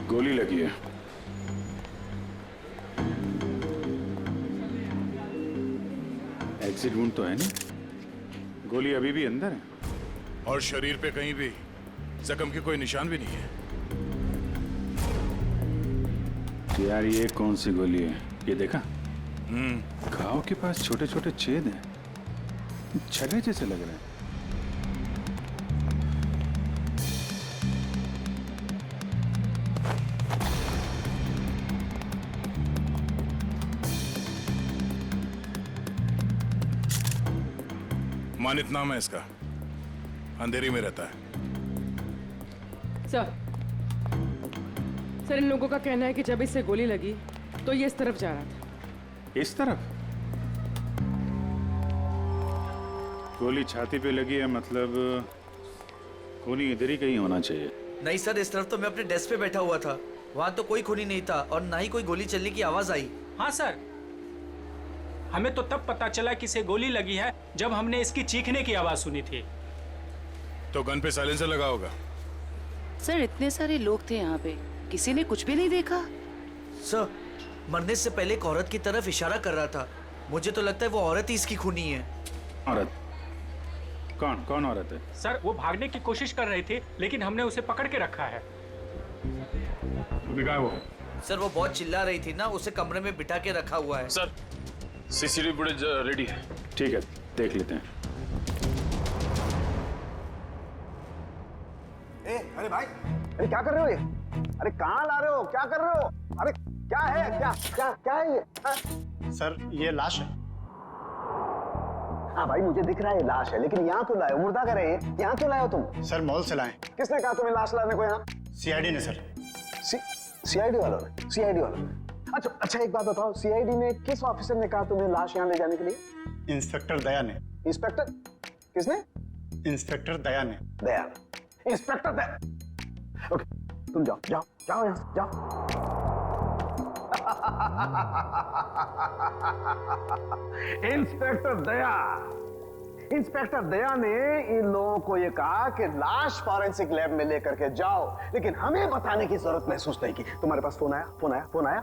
गोली लगी है। एग्जिट वुंड तो है नहीं, गोली अभी भी अंदर है।
और शरीर पे कहीं भी जख्म के कोई निशान भी नहीं है।
यार ये कौन सी गोली है, ये देखा? घाव के पास छोटे छोटे छेद हैं, छर्रे जैसे लग रहे हैं।
मानित नाम है इसका, अंधेरी में रहता है।
सर इन लोगों का कहना है कि जब इससे गोली लगी तो ये इस तरफ जा रहा था।
इस तरफ? गोली छाती पे लगी है, मतलब खूनी इधर ही कहीं होना चाहिए।
नहीं सर, इस तरफ तो मैं अपने डेस्क पे बैठा हुआ था, वहाँ तो कोई खूनी नहीं था और ना ही कोई गोली चलने की आवाज आई।
हाँ सर, हमें तो तब पता चला कि इसे गोली लगी है जब हमने इसकी चीखने की आवाज सुनी थी।
तो गन पे साइलेंसर लगा होगा।
सर इतने सारे लोग थे यहाँ पे, किसी ने कुछ भी नहीं देखा।
सर मरने से पहले एक औरत की तरफ इशारा कर रहा था, मुझे तो लगता है वो औरत ही इसकी खूनी है।
औरत? कौन कौन औरत है?
सर वो भागने की कोशिश कर रही थी, लेकिन हमने उसे पकड़ के रखा है।
वो?
सर वो बहुत चिल्ला रही थी ना, उसे कमरे में बिठा के रखा हुआ है।
सर सीसीटीवी फुटेज रेडी है।
ठीक है, देख लेते हैं।
अरे भाई, अरे क्या कर रहे हो ये? अरे कहाँ ला रहे हो? क्या कर रहे हो? अरे क्या है? क्या है ये?
सर ये लाश है।
हाँ भाई मुझे दिख रहा है ये लाश है, लेकिन यहाँ क्यों लाए हो? मुर्दा कर रहे हैं, यहाँ क्यों लाए हो तुम?
सर मॉल से लाए।
किसने कहा तुम्हें लाश लाने को यहाँ?
सीआईडी ने सर।
सीआईडी वालों ने? सीआईडी वालों ने? अच्छा एक बात बताओ, सीआईडी में किस ऑफिसर ने कहा तुम्हें लाश यहाँ ले जाने के लिए?
इंस्पेक्टर दया ने।
इंस्पेक्टर? किसने?
इंस्पेक्टर दया ने।
दया, इंस्पेक्टर दया। ओके तुम जाओ जाओ जाओ यहाँ से, जाओ। इंस्पेक्टर दया, इंस्पेक्टर दया ने इन लोगों को ये कहा कि लाश फॉरेंसिक लैब में लेकर के जाओ, लेकिन हमें बताने की जरूरत महसूस नहीं की। तुम्हारे पास फोन आया? फोन आया? फोन आया?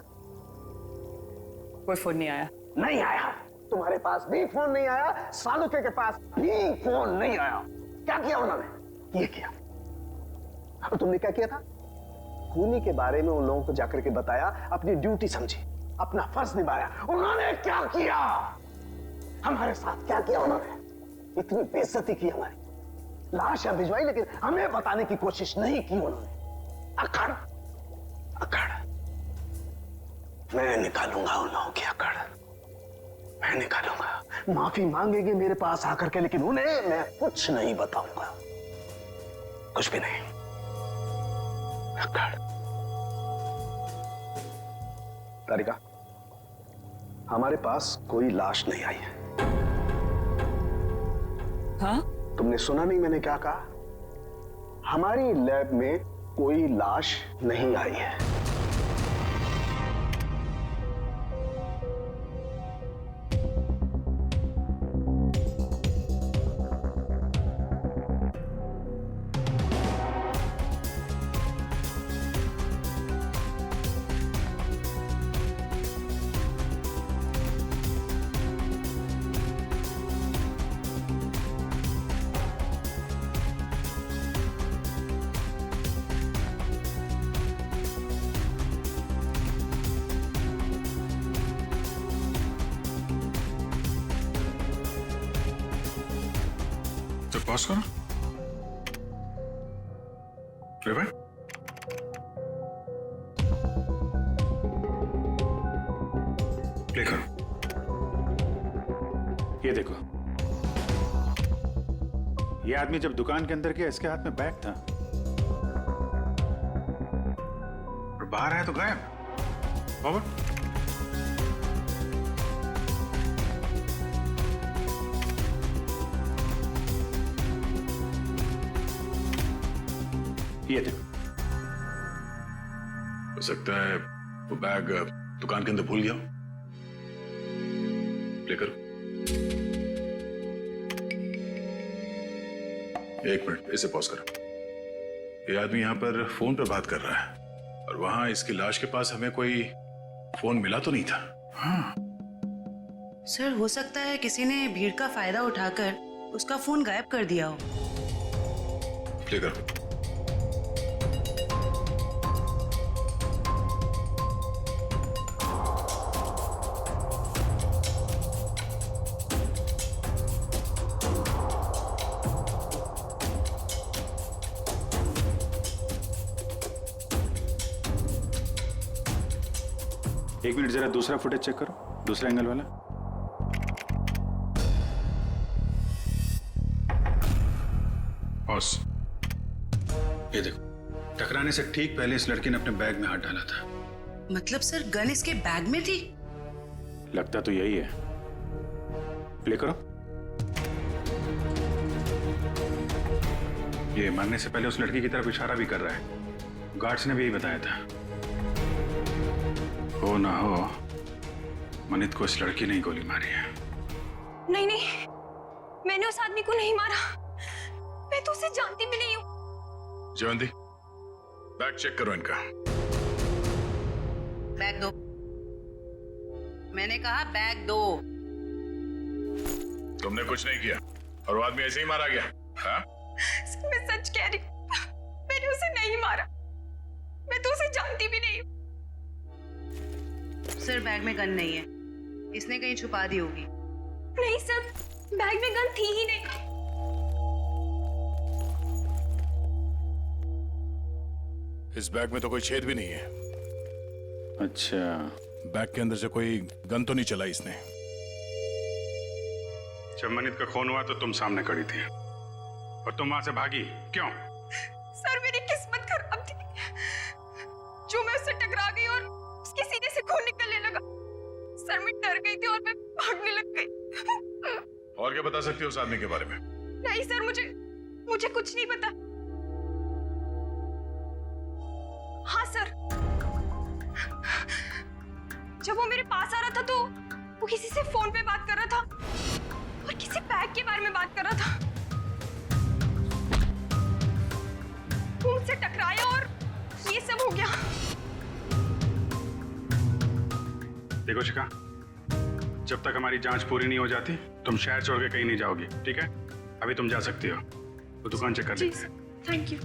कोई फोन नहीं आया।
नहीं आया? तुम्हारे पास भी फोन नहीं आया, सालुके के पास भी फोन नहीं आया। क्या किया उन्होंने? ये किया। और तुमने क्या किया था? खूनी के बारे में उन लोगों को जाकर के बताया, अपनी ड्यूटी समझी, अपना फर्ज निभाया। उन्होंने क्या किया? हमारे साथ क्या किया उन्होंने? इतनी बेइज्जती की हमारी, लाशें भिजवाई, लेकिन हमें बताने की कोशिश नहीं की उन्होंने। अकड़ अकड़, मैं निकालूंगा उन लोगों की अकड़, मैं निकालूंगा। माफी मांगेगी मेरे पास आकर के, लेकिन उन्हें मैं कुछ नहीं बताऊंगा, कुछ भी नहीं। अकड़। तारिका, हमारे पास कोई लाश नहीं आई है।
हाँ?
तुमने सुना नहीं मैंने क्या कहा? हमारी लैब में कोई लाश नहीं आई है।
तो पॉज करो। Play back. प्ले करो। ये देखो, ये आदमी जब दुकान के अंदर गया, इसके हाथ में बैग था और बाहर आया तो गायब। फॉरवर्ड। ये देखो,
हो सकता है वो बैग दुकान के अंदर भूल गया हो। प्ले करो। 1 मिनट, इसे पॉज करो। ये आदमी यहां पर फोन पर बात कर रहा है और वहां इसकी लाश के पास हमें कोई फोन मिला तो नहीं था। हाँ।
सर, हो सकता है किसी ने भीड़ का फायदा उठाकर उसका फोन गायब कर दिया हो।
प्ले करो।
एक मिनट, जरा दूसरा फुटेज चेक करो, दूसरा एंगल वाला। बॉस, ये देखो, टकराने से ठीक पहले इस लड़की ने अपने बैग में हाथ डाला था।
मतलब सर, गन इसके बैग में थी?
लगता तो यही है। प्ले करो। ये मरने से पहले उस लड़की की तरफ इशारा भी कर रहा है। गार्ड्स ने भी यही बताया था। हो ना हो, मनित को इस लड़की ने ही गोली मारी है।
नहीं नहीं, मैंने उस आदमी को नहीं मारा, मैं तो उसे जानती भी नहीं हूँ।
जयवंती, बैग चेक करो इनका।
बैग दो। मैंने कहा बैग दो।
तुमने कुछ नहीं किया और वो आदमी ऐसे ही मारा गया। हाँ?
मैं सच कह रही हूँ, मैंने उसे नहीं मारा, मैं तो उसे जानती भी नहीं हूँ।
सर, बैग में गन नहीं है, इसने कहीं छुपा दी होगी।
नहीं सर, बैग में गन थी ही नहीं।
इस बैग में तो कोई छेद भी नहीं है।
अच्छा,
बैग के अंदर से कोई गन तो नहीं चला इसने।
जब मनित का खून हुआ तो तुम सामने खड़ी थी और तुम वहां से भागी क्यों?
सर, मेरी किस्मत खराब थी, जो मैं उससे टकरा गई और उसके सीने से खून निकलने लगा। सर, मैं डर गई थी और मैं भागने लग गई।
और क्या बता सकती हो उस आदमी के बारे में?
नहीं सर, मुझे कुछ नहीं पता। हाँ सर, जब वो मेरे पास आ रहा था तो वो किसी से फोन पे बात कर रहा था और किसी बैग के बारे में बात कर रहा था। वो मुझसे टकराया और ये सब हो गया।
देखो शिखा, जब तक हमारी जांच पूरी नहीं हो जाती तुम शहर छोड़ के कहीं नहीं जाओगी, ठीक है? अभी तुम जा सकती हो, वो दुकान चेक कर लेते हैं।
Thank you.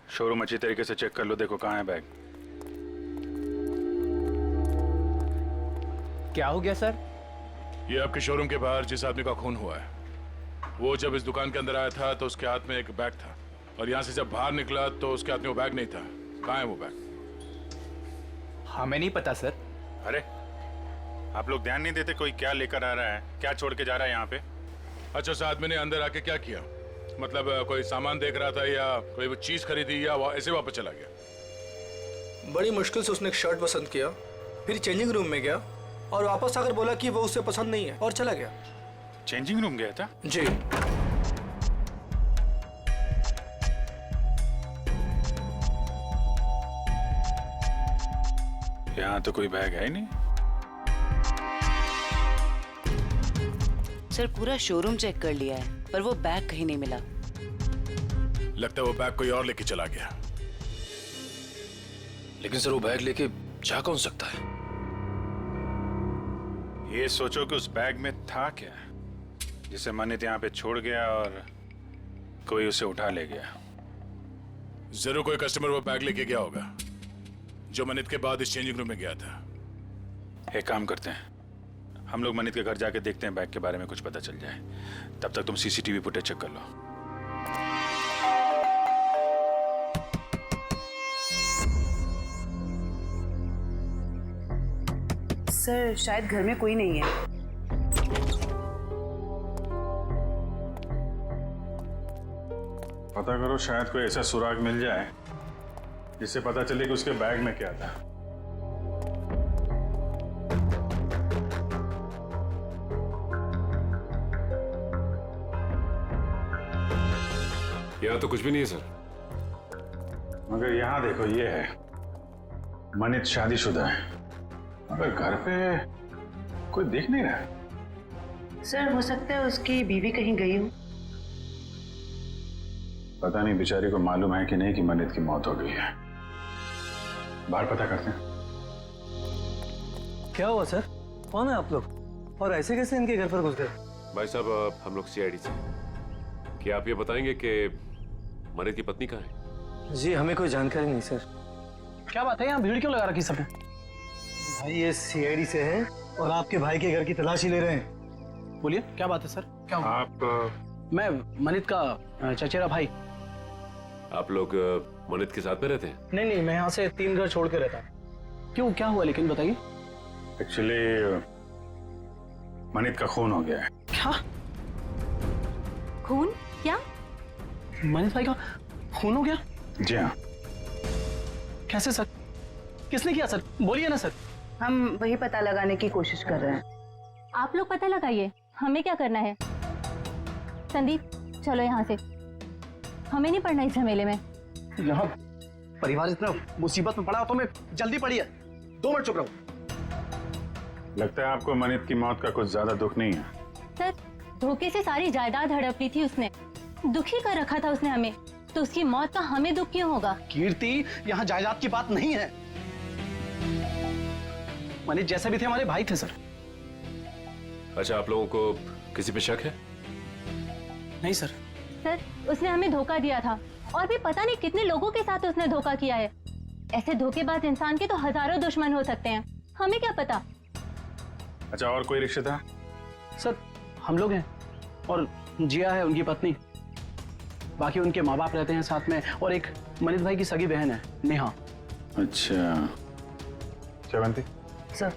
शोरूम अच्छी तरीके से चेक कर लो, देखो कहाँ है बैग।
क्या हो गया सर?
ये आपके शोरूम के बाहर जिस आदमी का खून हुआ है, वो जब इस दुकान के अंदर आया था तो उसके हाथ में एक बैग था, और यहाँ से जब बाहर निकला तो उसके हाथ में वो बैग नहीं था। कहाँ है वो बैग?
हमें नहीं पता सर।
अरे आप लोग ध्यान नहीं देते कोई क्या लेकर आ रहा है, क्या छोड़ के जा रहा है यहाँ पे?
अच्छा, उस आदमी ने अंदर आके क्या किया? मतलब कोई सामान देख रहा था या कोई वो चीज खरीदी या ऐसे वापस चला गया?
बड़ी मुश्किल से उसने एक शर्ट पसंद किया, फिर चेंजिंग रूम में गया और वापस आकर बोला कि वो उसे पसंद नहीं है और चला गया।
चेंजिंग रूम गया था?
जी।
यहाँ तो कोई बैग है ही नहीं।
सर पूरा शोरूम चेक कर लिया है पर वो बैग कहीं नहीं मिला।
लगता है वो बैग कोई और लेके चला गया।
लेकिन सर वो बैग लेके जा कौन सकता है?
ये सोचो कि उस बैग में था क्या जिसे मनित यहाँ पे छोड़ गया और कोई उसे उठा ले गया।
जरूर कोई कस्टमर वो बैग लेके गया होगा जो मनित के बाद इस चेंजिंग रूम में गया था।
एक काम करते हैं, हम लोग मनित के घर जाके देखते हैं, बैग के बारे में कुछ पता चल जाए। तब तक तुम सीसीटीवी फुटेज चेक कर लो।
सर शायद घर में कोई नहीं है।
पता करो, शायद कोई ऐसा सुराग मिल जाए जिससे पता चले कि उसके बैग में क्या था।
यहाँ तो कुछ भी नहीं है सर।
मगर यहाँ देखो, ये है मनित शादीशुदा है, मगर घर पे कोई देख नहीं रहा।
सर हो सकता है उसकी बीवी कहीं गई हो।
पता नहीं बेचारी को मालूम है कि नहीं कि मनित की मौत हो गई है। बाहर पता करते हैं।
क्या हुआ सर? कौन है आप लोग और ऐसे कैसे इनके घर पर घुस गए?
भाई साहब, हम लोग सीआईडी से। क्या आप ये बताएंगे कि मनित की पत्नी कहाँ है?
जी हमें कोई जानकारी नहीं सर।
क्या बात है, यहाँ भीड़ क्यों लगा रखी सबने?
भाई ये सीआईडी से है और आपके भाई के घर की तलाशी ले रहे हैं।
बोलिए क्या बात है सर? क्या हुआ?
आप?
मैं मनित का चचेरा भाई।
आप लोग मनित के साथ में रहते हैं?
नहीं, मैं यहाँ से 3 घर छोड़ के रहता हूँ। क्यों, क्या हुआ लेकिन बताइए।
एक्चुअली मनित का खून हो गया है।
क्या
खून? क्या?
मनित भाई का खून हो गया?
जी हाँ।
कैसे सर? किसने किया सर? बोलिए ना सर।
हम वही पता लगाने की कोशिश कर रहे हैं।
आप लोग पता लगाइए, हमें क्या करना है। संदीप चलो यहाँ से, हमें नहीं पड़ना इस झमेले में।
यहाँ परिवार इतना मुसीबत में पड़ा तो मैं जल्दी पड़ी है। 2 मिनट चुप रहो।
लगता है आपको मनित की मौत का कुछ ज्यादा दुख नहीं है।
सर धोखे से सारी जायदाद हड़प ली थी उसने, दुखी कर रखा था उसने हमें, तो उसकी मौत का हमें दुख क्यों होगा?
कीर्ति, यहाँ जायदाद की बात नहीं है। मनित जैसे भी थे हमारे भाई थे सर।
अच्छा, आप लोगों को किसी पे शक है?
नहीं सर।
सर उसने हमें धोखा दिया था और भी पता नहीं कितने लोगों के साथ उसने धोखा किया है। ऐसे धोखेबाज इंसान के तो हजारों दुश्मन हो सकते हैं, हमें क्या पता।
अच्छा, और कोई रिश्तेदार?
सर हम लोग हैं और जिया है उनकी पत्नी, बाकी उनके माँ बाप रहते हैं साथ में, और एक मनित भाई की सगी बहन है नेहा।
अच्छा, श्रवंती
सर।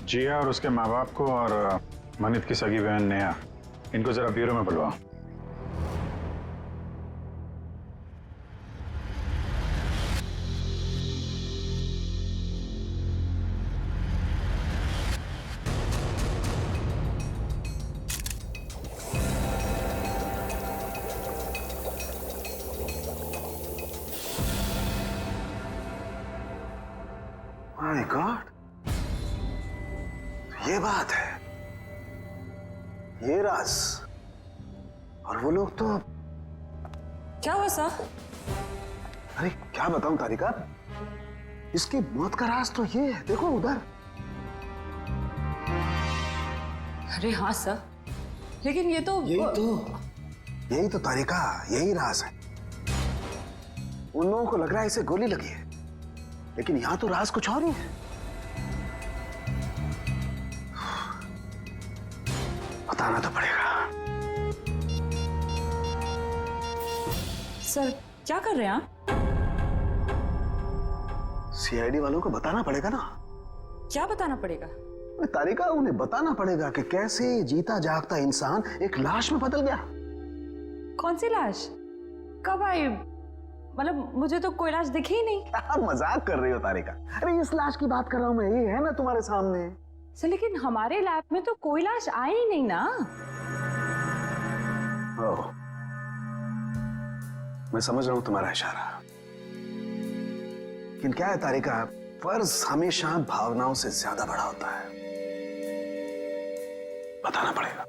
जिया और उसके माँ बाप को और मनित की सगी बहन नेहा, इनको जरा ब्यूरो में बुलवाओ।
माय गॉड, ये बात है, ये राज। और वो लोग तो
क्या हुआ साहब?
अरे क्या बताऊं तारिका, इसकी मौत का राज तो ये है, देखो उधर।
अरे हाँ सर, लेकिन यही
तो तारिका, यही राज है। उन लोगों को लग रहा है इसे गोली लगी है, लेकिन यहां तो राज कुछ और ही है। बताना तो पड़ेगा।
सर क्या कर रहे हैं आप?
सीआईडी वालों को बताना पड़ेगा ना।
क्या बताना पड़ेगा?
तारिका, उन्हें बताना पड़ेगा कि कैसे जीता जागता इंसान एक लाश में बदल गया।
कौन सी लाश? कब आई? मतलब मुझे तो कोई लाश दिखी ही नहीं।
मजाक कर रही हो तारिका? अरे इस लाश की बात कर रहा हूं मैं, ये है ना तुम्हारे सामने।
सर लेकिन हमारे लैब में तो कोई लाश आई ही नहीं ना।
ओह, मैं समझ रहा हूं तुम्हारा इशारा। लेकिन क्या है तारिका, फर्ज हमेशा भावनाओं से ज्यादा बड़ा होता है। बताना पड़ेगा।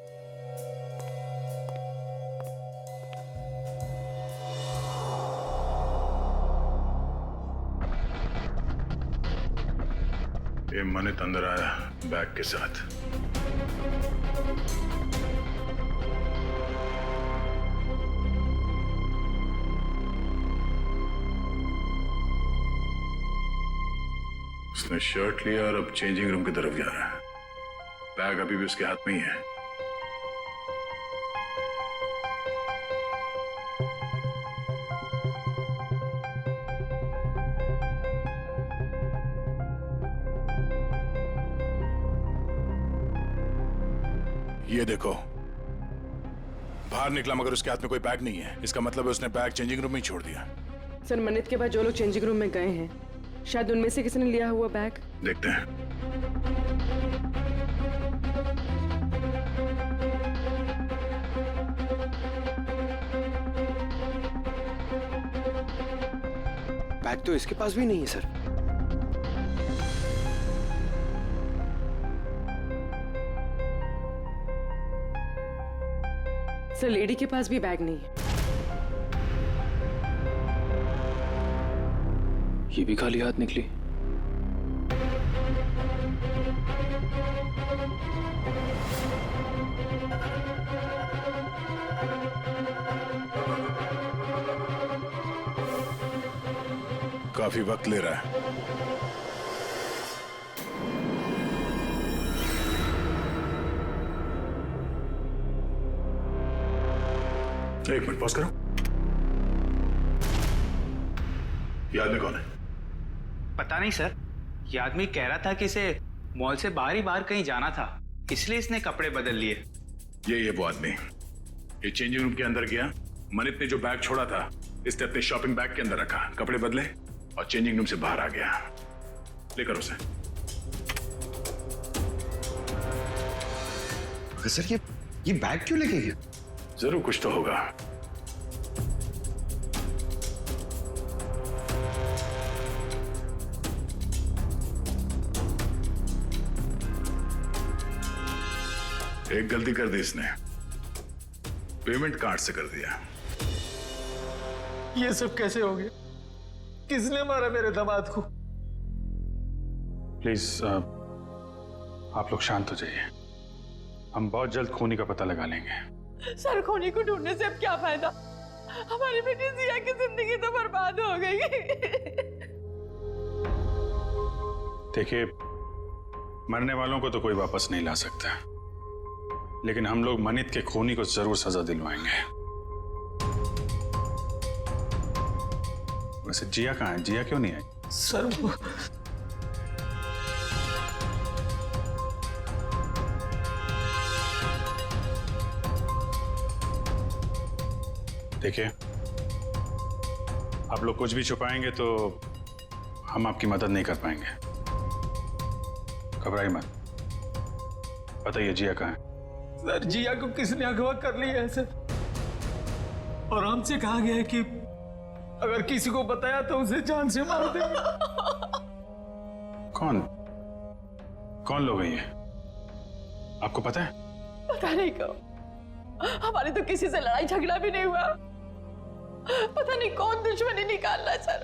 ये मनित अंदर आया बैग के साथ। उसने शर्ट लिया और अब चेंजिंग रूम की तरफ जा रहा है। बैग अभी भी उसके हाथ में ही है। ये देखो, बाहर निकला मगर उसके हाथ में कोई बैग नहीं है। इसका मतलब है उसने बैग चेंजिंग रूम में ही छोड़ दिया।
सर मनित के बाद जो लोग चेंजिंग रूम में गए हैं, शायद उनमें से किसी ने लिया हुआ बैग।
देखते हैं।
बैग तो इसके पास भी नहीं है सर।
सर लेडी के पास भी बैग नहीं है।
ये भी खाली हाथ निकली।
काफी वक्त ले रहा है। एक मिनट पॉज करो। ये आदमी कौन है?
पता नहीं सर, ये आदमी कह रहा था कि इसे मॉल से बाहर ही बाहर कहीं जाना था, इसलिए इसने कपड़े बदल लिए।
ये वो आदमी। ये चेंजिंग रूम के अंदर गया, मनित ने जो बैग छोड़ा था इसने अपने शॉपिंग बैग के अंदर रखा, कपड़े बदले और चेंजिंग रूम से बाहर आ गया। लेकर उसे।
सर ये बैग क्यों लेके गया?
जरूर कुछ तो होगा। एक गलती कर दी इसने, पेमेंट कार्ड से कर दिया।
ये सब कैसे हो गया? किसने मारा मेरे दामाद को?
प्लीज आप लोग शांत हो जाइए। हम बहुत जल्द खूनी का पता लगा लेंगे।
सर खूनी को ढूंढने से अब क्या फायदा? हमारी बेटी जिया की जिंदगी तो बर्बाद हो गई।
देखिए, मरने वालों को तो कोई वापस नहीं ला सकता, लेकिन हम लोग मनित के खूनी को जरूर सजा दिलवाएंगे। वैसे जिया कहाँ है? जिया क्यों नहीं आई?
सर वो
देखिए, आप लोग कुछ भी छुपाएंगे तो हम आपकी मदद नहीं कर पाएंगे। घबराइए मत, बताइए जिया कहाँ है?
सर जिया को किसने अगवा कर लिया है सर, और हमसे कहा गया है कि अगर किसी को बताया तो उसे जान से मार देंगे।
कौन लोग हैं ये? आपको पता है?
पता नहीं कब, हमारी तो किसी से लड़ाई झगड़ा भी नहीं हुआ। पता नहीं कौन दुश्मनी निकाल रहा है सर।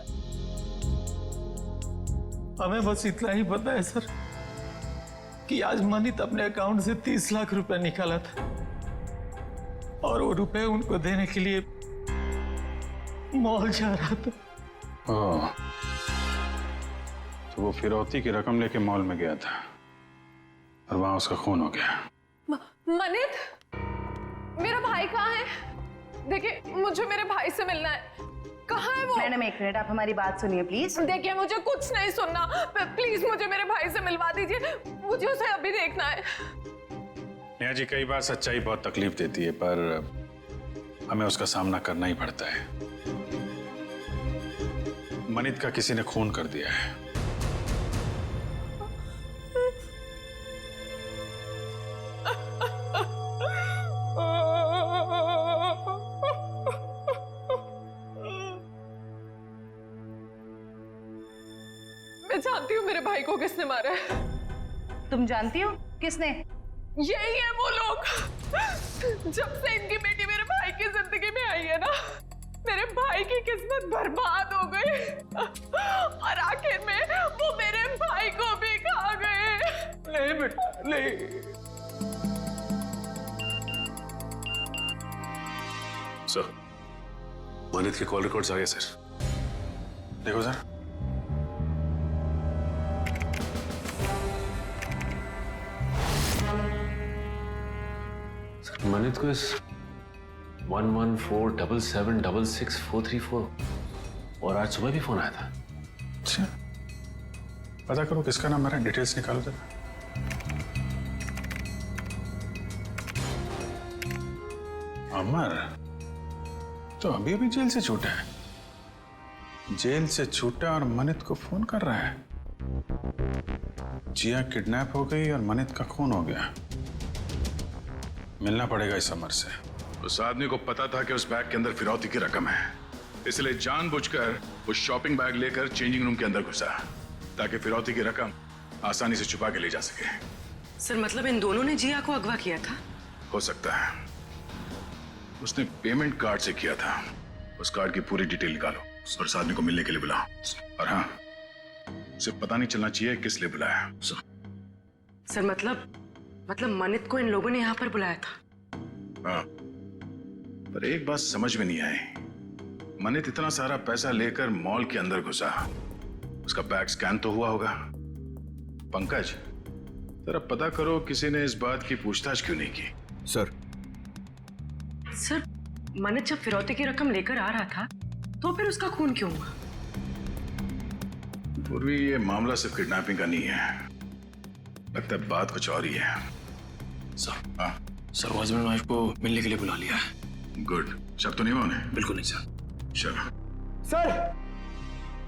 हमें बस इतना ही पता है सर कि आज मनीत अपने अकाउंट से 30 लाख रुपए निकाला था और वो रुपए उनको देने के लिए मॉल जा रहा था।
ओह, तो वो फिरौती की रकम लेके मॉल में गया था और वहां उसका खून हो गया।
मनीत, मेरा भाई कहाँ है? देखिए, मुझे मेरे भाई से मिलना है। कहाँ है वो?
मैडम एक मिनट, आप हमारी बात सुनिए प्लीज।
देखिए, मुझे कुछ नहीं सुनना, प्लीज मुझे मेरे भाई से मिलवा दीजिए, मुझे उसे अभी देखना है।
नेहा जी, कई बार सच्चाई बहुत तकलीफ देती है, पर हमें उसका सामना करना ही पड़ता है। मनीत का किसी ने खून कर दिया है।
मैं जानती हूँ मेरे भाई को किसने मारा है।
तुम जानती हो किसने?
यही है वो लोग। जब से इनकी बेटी मेरे भाई की जिंदगी में आई है ना, मेरे भाई की किस्मत बर्बाद हो गई और आखिर में वो मेरे भाई को भी खा गए।
नहीं बेटा, नहीं।
सर, मनीत के कॉल रिकॉर्ड्स आ गए सर।
देखो सर।
मनीत को इस 1147766434 और आज सुबह भी फोन आया था।
अच्छा, पता करो किसका नाम, मेरा डिटेल्स निकालो जरा। अमर तो अभी अभी जेल से छूटा है। जेल से छूटा और मनीत को फोन कर रहा है। जिया किडनैप हो गई और मनीत का खून हो गया। मिलना पड़ेगा इस अमर से।
उस आदमी को पता था कि उस बैग के अंदर फिरौती की रकम है, इसलिए जानबूझकर वो शॉपिंग बैग लेकर चेंजिंग रूम के अंदर घुसा ताकि फिरौती की रकम आसानी से छुपा के ले जा सके।
सर, मतलब इन दोनों ने जिया को अगवा किया था?
हो सकता है। उसने पेमेंट कार्ड से किया था। उस कार्ड की पूरी डिटेल निकालो और उस आदमी को मिलने के लिए बुलाओ। और हाँ, उसे पता नहीं चलना चाहिए किस लिए बुलाया।
सर, मतलब मनीत को इन लोगों ने यहाँ पर बुलाया था?
हाँ, पर एक बात समझ में नहीं आई। मनीत इतना सारा पैसा लेकर मॉल के अंदर घुसा, उसका बैग स्कैन तो हुआ होगा। पंकज, जरा पता करो किसी ने इस बात की पूछताछ क्यों नहीं की।
सर,
मनीत जब फिरौती की रकम लेकर आ रहा था तो फिर उसका खून क्यों हुआ?
पूर्वी, ये मामला सिर्फ किडनैपिंग का नहीं है, लगता है बात कुछ और ही है।
सर, सर हस्बैंड वाइफ को मिलने के लिए बुला लिया है।
गुड, शक तो नहीं हुआ उन्हें?
बिल्कुल नहीं सर।
चलो।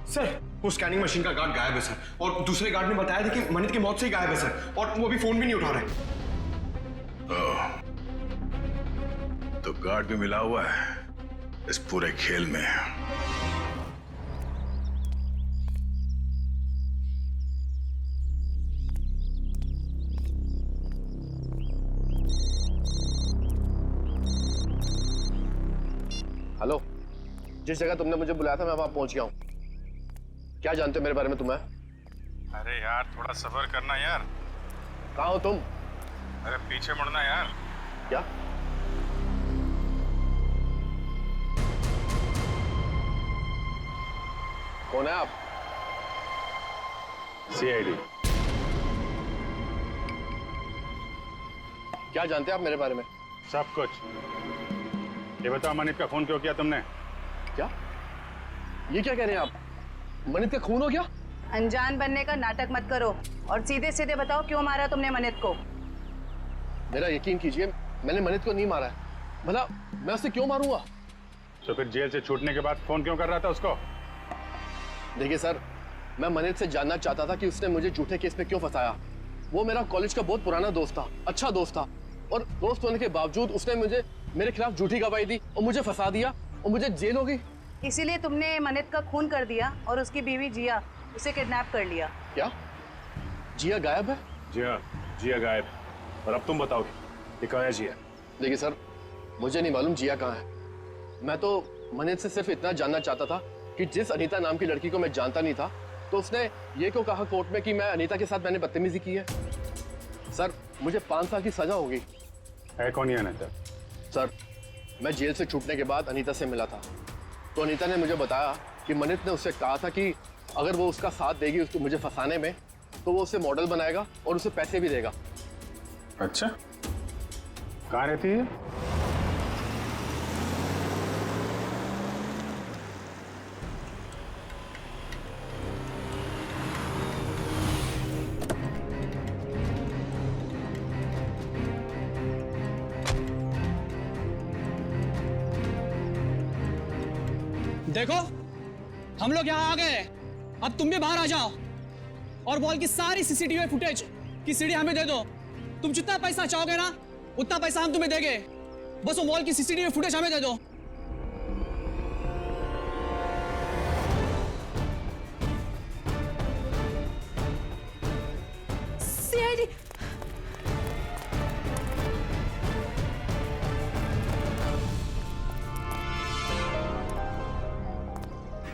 सर, वो स्कैनिंग मशीन का गार्ड गायब है सर, और दूसरे गार्ड ने बताया था कि मनीत की मौत से ही गायब है सर, और वो अभी फोन भी नहीं उठा रहे।
तो गार्ड भी मिला हुआ है इस पूरे खेल में।
हेलो, जिस जगह तुमने मुझे बुलाया था मैं वहां पहुंच गया हूं। क्या जानते हो मेरे बारे में तुम्हें?
अरे यार, थोड़ा सब्र करना यार।
कहाँ हो तुम?
अरे पीछे मुड़ना यार।
क्या? कौन है आप?
सीआईडी।
क्या जानते हैं आप मेरे बारे में?
सब कुछ। ये बताओ, मनीत का खून क्यों किया तुमने?
क्या? ये क्या कह रहे हैं आप? मनीत का खून हो गया?
अनजान बनने का नाटक मत करो और सीधे सीधे बताओ क्यों मारा तुमने मनीत को?
मेरा यकीन कीजिए, मैंने मनीत को नहीं मारा है। भला मैं उसे क्यों मारूंगा?
तो फिर जेल से छूटने के बाद फोन क्यों कर रहा था उसको?
देखिए सर, मैं मनीत से जानना चाहता था कि उसने मुझे झूठे केस में क्यों फंसाया। वो मेरा कॉलेज का बहुत पुराना दोस्त था, अच्छा दोस्त था, और दोस्त होने के बावजूद उसने मुझे मेरे खिलाफ झूठी गवाही दी और मुझे फंसा दिया और मुझे जेल हो गई।
इसीलिए तुमने मनीत का खून कर दिया और उसकी बीवी जिया उसे किडनैप कर लिया।
क्या? जिया गायब है?
जिया गायब। और अब तुम बताओगे ये कहाँ है जिया?
देखिए सर, मुझे नहीं मालूम जिया कहाँ है। मैं तो मनीत से सिर्फ इतना जानना चाहता था कि जिस अनीता नाम की लड़की को मैं जानता नहीं था,
तो उसने ये क्यों कहा कोर्ट में कि मैं अनीता के साथ मैंने बदतमीजी की है? सर मुझे 5 साल की सजा होगी।
है कौन ये अनीता?
सर मैं जेल से छूटने के बाद अनीता से मिला था, तो अनीता ने मुझे बताया कि मनित ने उससे कहा था कि अगर वो उसका साथ देगी उसको मुझे फंसाने में, तो वो उसे मॉडल बनाएगा और उसे पैसे भी देगा।
अच्छा, कहाँ रहती है?
देखो हम लोग यहाँ आ गए, अब तुम भी बाहर आ जाओ और मॉल की सारी सीसीटीवी फुटेज की सीडी हमें दे दो। तुम जितना पैसा चाहोगे ना उतना पैसा हम तुम्हें देंगे, बस वो मॉल की सीसीटीवी फुटेज हमें दे दो।
सीआईडी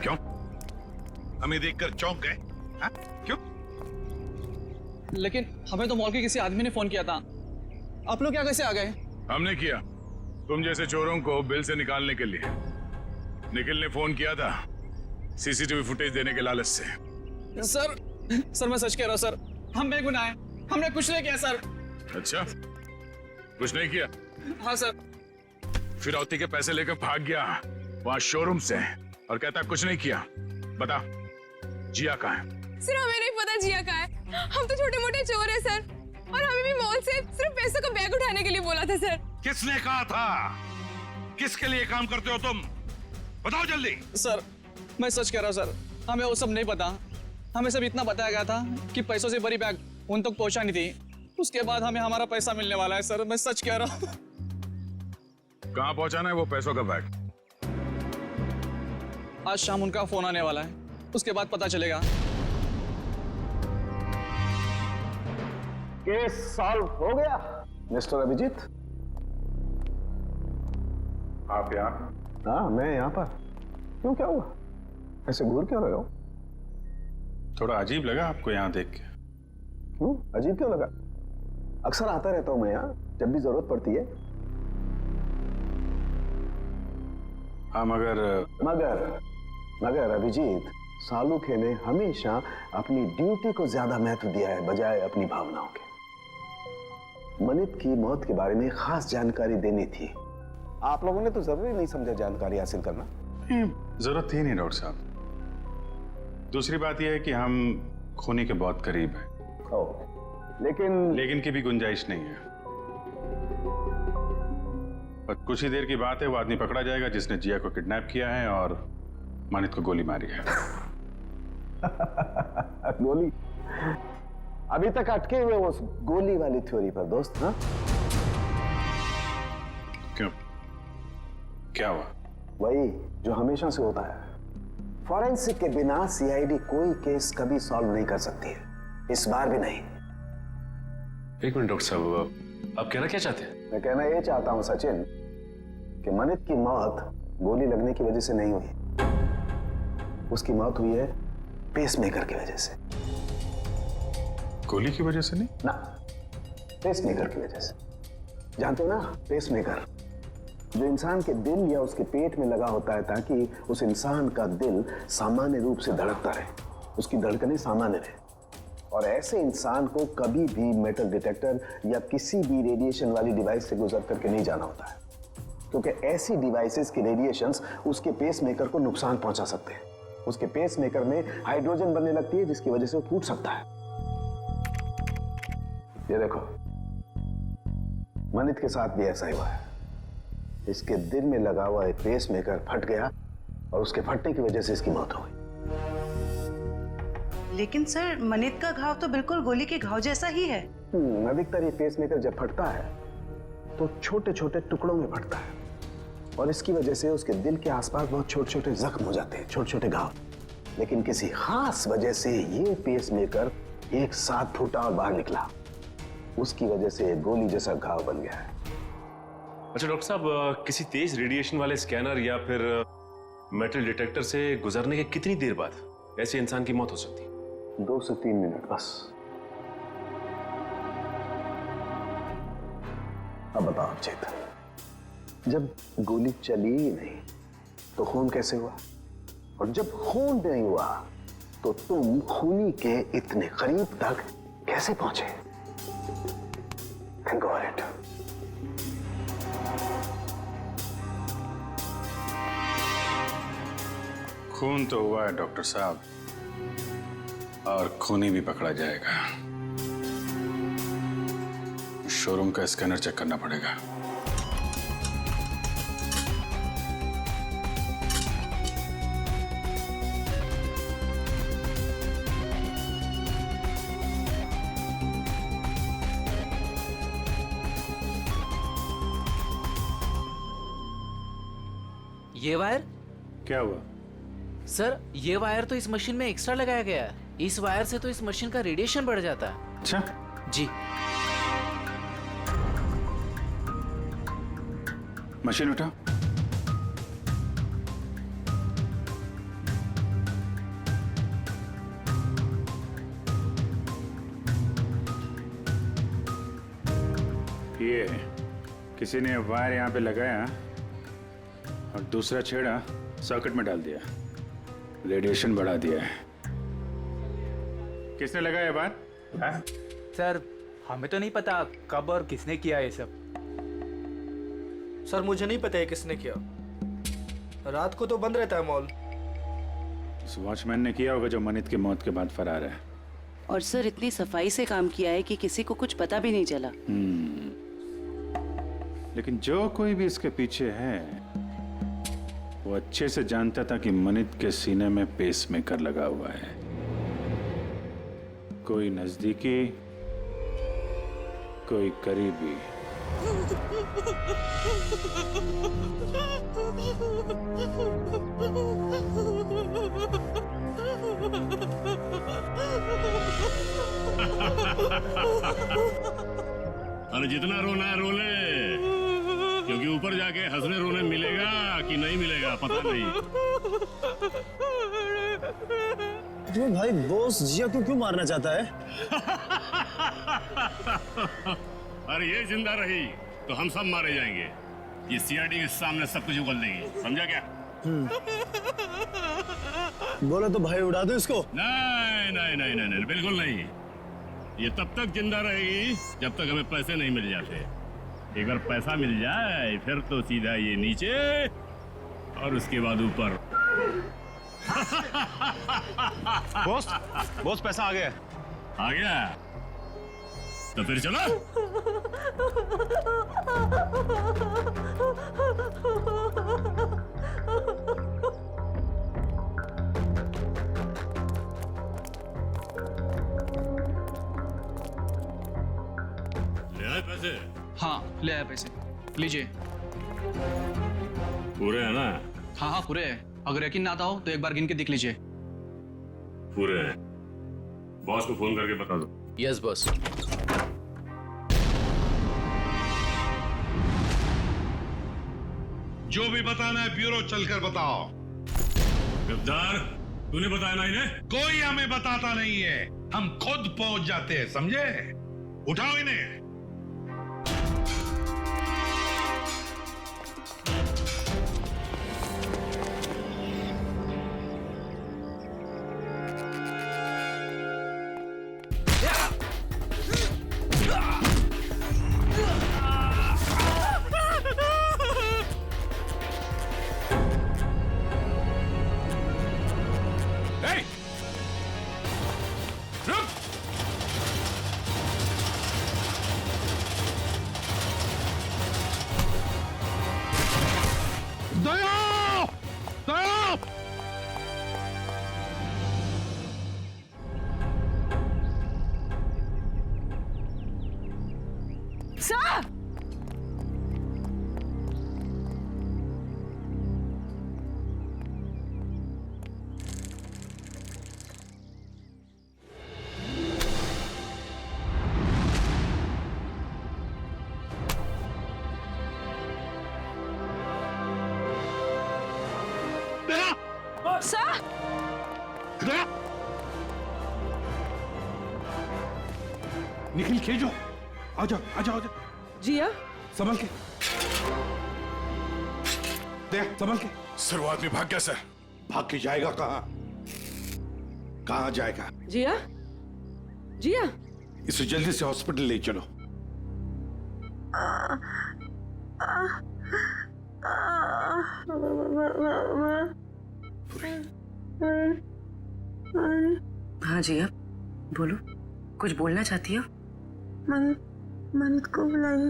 क्यों? हमें देखकर चौंक गए? हाँ? क्यों?
लेकिन हमें तो मॉल के किसी आदमी ने फोन किया था, आप लोग क्या कैसे आ गए?
हमने किया, तुम जैसे चोरों को बिल से निकालने के लिए। निखिल ने फोन किया था सीसीटीवी फुटेज देने के लालच से।
सर मैं सच कह रहा हूँ सर, हम बेगुनाह हैं, हमने कुछ नहीं किया सर।
अच्छा, कुछ नहीं किया?
हाँ सर।
फिरौती के पैसे लेकर भाग गया वहां शोरूम से और कहता कुछ नहीं किया। बता, जिया कहाँ है?
सर हमें नहीं पता जिया कहाँ है, हम तो छोटे मोटे चोर हैं सर, और हमें भी मॉल से सिर्फ पैसों का बैग उठाने के लिए बोला था सर।
किसने कहा था? किसके लिए काम करते हो तुम? बताओ जल्दी।
सर मैं सच कह रहा हूँ सर, हमें वो सब नहीं पता, हमें सब इतना बताया गया था कि पैसों से बड़ी बैग उन तक पहुंचानी थी, उसके बाद हमें हमारा पैसा मिलने वाला है सर, मैं सच कह रहा हूँ।
कहाँ पहुंचाना है वो पैसों का बैग?
आज शाम उनका फोन आने वाला है, उसके बाद पता चलेगा।
केस सॉल्व हो गया मिस्टर अभिजीत।
आप यहाँ?
हाँ मैं यहाँ पर। क्यों, क्या हुआ? ऐसे घूर क्यों रहे हो?
थोड़ा अजीब लगा आपको यहाँ देख के।
क्यों अजीब क्यों लगा? अक्सर आता रहता हूँ मैं यहाँ जब भी जरूरत पड़ती है।
हाँ
मगर अभिजीत, सालुखे ने हमेशा अपनी ड्यूटी को ज्यादा महत्व दिया है बजाय अपनी भावनाओं के। मनित की मौत के बारे में खास जानकारी देनी थी, आप लोगों ने तो जरूरी नहीं समझा जानकारी हासिल करना।
जरूरत थी नहीं डॉक्टर साहब। दूसरी बात यह है कि हम खूनी के बहुत करीब हैं। लेकिन की भी गुंजाइश नहीं है। और कुछ ही देर की बात है, वो आदमी पकड़ा जाएगा जिसने जिया को किडनैप किया है और मनित को गोली मारी है।
गोली? अभी तक अटके हुए उस गोली वाली थ्योरी पर दोस्त। हाँ
क्यों, क्या हुआ?
वही जो हमेशा से होता है, फॉरेंसिक के बिना सीआईडी कोई केस कभी सॉल्व नहीं कर सकती है, इस बार भी नहीं।
एक मिनट डॉक्टर साहब, आप कहना क्या चाहते हैं?
मैं कहना ये चाहता हूं सचिन कि मनित की मौत गोली लगने की वजह से नहीं हुई, उसकी मौत हुई है पेसमेकर की वजह से।
गोली की वजह से नहीं
ना, पेसमेकर की वजह से। जानते हो ना, पेसमेकर जो इंसान के दिल या उसके पेट में लगा होता है ताकि उस इंसान का दिल सामान्य रूप से धड़कता रहे, उसकी धड़कनें सामान्य रहे। और ऐसे इंसान को कभी भी मेटल डिटेक्टर या किसी भी रेडिएशन वाली डिवाइस से गुजर करके नहीं जाना होता है, क्योंकि ऐसी डिवाइसेस की रेडिएशंस उसके पेसमेकर को नुकसान पहुंचा सकते हैं। उसके पेसमेकर में हाइड्रोजन बनने लगती है जिसकी वजह से वो टूट सकता है। ये देखो, मनित के साथ भी ऐसा ही हुआ है। इसके दिल में लगा हुआ एक पेसमेकर फट गया और उसके फटने की वजह से इसकी मौत हो गई।
लेकिन सर, मनित का घाव तो बिल्कुल गोली के घाव जैसा ही है।
अधिकतर ये पेसमेकर जब फटता है तो छोटे छोटे टुकड़ों में फटता है और इसकी वजह से उसके दिल के आसपास बहुत छोटे छोटे जख्म हो जाते हैं, छोटे छोटे घाव। लेकिन किसी खास वजह से ये पेसमेकर एक साथ फूटा और बाहर निकला, उसकी वजह से गोली जैसा घाव बन गया है।
अच्छा डॉक्टर साहब, किसी तेज रेडिएशन वाले स्कैनर या फिर मेटल डिटेक्टर से गुजरने के कितनी देर बाद ऐसे इंसान की मौत हो सकती है।
2 से 3 मिनट बस। अब बताओ अभिजीत, जब गोली चली ही नहीं तो खून कैसे हुआ? और जब खून नहीं हुआ तो तुम खूनी के इतने करीब तक कैसे पहुंचे? Think about it.
खून तो हुआ है डॉक्टर साहब, और खूनी भी पकड़ा जाएगा। शोरूम का स्कैनर चेक करना पड़ेगा।
ये वायर?
क्या हुआ
सर, ये वायर तो इस मशीन में एक्स्ट्रा लगाया गया है। इस वायर से तो इस मशीन का रेडिएशन बढ़ जाता है।
अच्छा
जी।
मशीन उठाओ। ये किसी ने वायर यहाँ पे लगाया और दूसरा छेड़ा सर्किट में डाल दिया, रेडिएशन बढ़ा दिया है। किसने लगाया बात?
सर, हमें तो नहीं पता कब और किसने किया ये सब।
सर, मुझे नहीं पता है किसने किया। रात को तो बंद रहता है मॉल।
उस वॉचमैन ने किया होगा जो मनित की मौत के बाद फरार है।
और सर, इतनी सफाई से काम किया है कि किसी को कुछ पता भी नहीं चला।
लेकिन जो कोई भी इसके पीछे है वो अच्छे से जानता था कि मनित के सीने में पेसमेकर लगा हुआ है। कोई नजदीकी, कोई करीबी।
अरे जितना रोना है रो ले, क्योंकि ऊपर जाके हंसने रोने मिलेगा कि नहीं मिलेगा पता नहीं।
तुम्हें भाई बॉस जिया को क्यों मारना चाहता है?
अरे ये जिंदा रही तो हम सब मारे जाएंगे। ये सीआईडी के सामने सब कुछ उगल देगी, समझा क्या?
बोले तो भाई उड़ा दो इसको।
नहीं नहीं नहीं नहीं नहीं, बिल्कुल नहीं। ये तब तक जिंदा रहेगी जब तक हमें पैसे नहीं मिल जाते। एक बार पैसा मिल जाए फिर तो सीधा ये नीचे और उसके बाद ऊपर।
बॉस पैसा आ गया।
आ गया तो फिर चलो। ले आए पैसे?
हाँ, ले आया पैसे, लीजिए।
पूरे है ना?
हाँ हाँ पूरे है। अगर यकीन ना आता हो तो एक बार गिन के देख लीजिए।
पूरे हैं। बॉस को फोन करके बता दो।
Yes boss.
जो भी बताना है ब्यूरो चलकर बताओ। गद्दार, तूने बताया ना इन्हें?
कोई हमें बताता नहीं है, हम खुद पहुंच जाते हैं, समझे? उठाओ इन्हें।
सर! सर!
निखिल खेजो, आ जाओ आ जाओ आ जाओ।
जिया
संभल के, देख संभल के।
सर वो आदमी भाग गया सर।
भाग के जाएगा कहाँ? कहाँ जाएगा?
जिया जिया
इसे जल्दी से हॉस्पिटल ले चलो।
हाँ जिया बोलो, कुछ बोलना चाहती हो?
मनित को बुलाइए।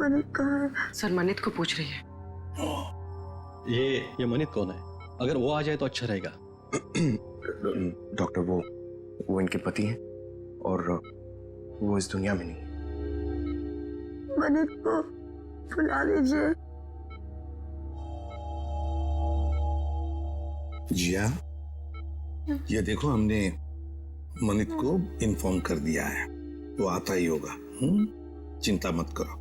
मनित कहाँ है?
सर मनित को पूछ रही है।
ये मनित कौन है? अगर वो आ जाए तो अच्छा रहेगा।
डॉक्टर वो इनके पति हैं और वो इस दुनिया में नहीं है।
मनित को बुला लीजिए।
जिया, ये देखो हमने मनित को इन्फॉर्म कर दिया है, वो आता ही होगा। चिंता मत करो।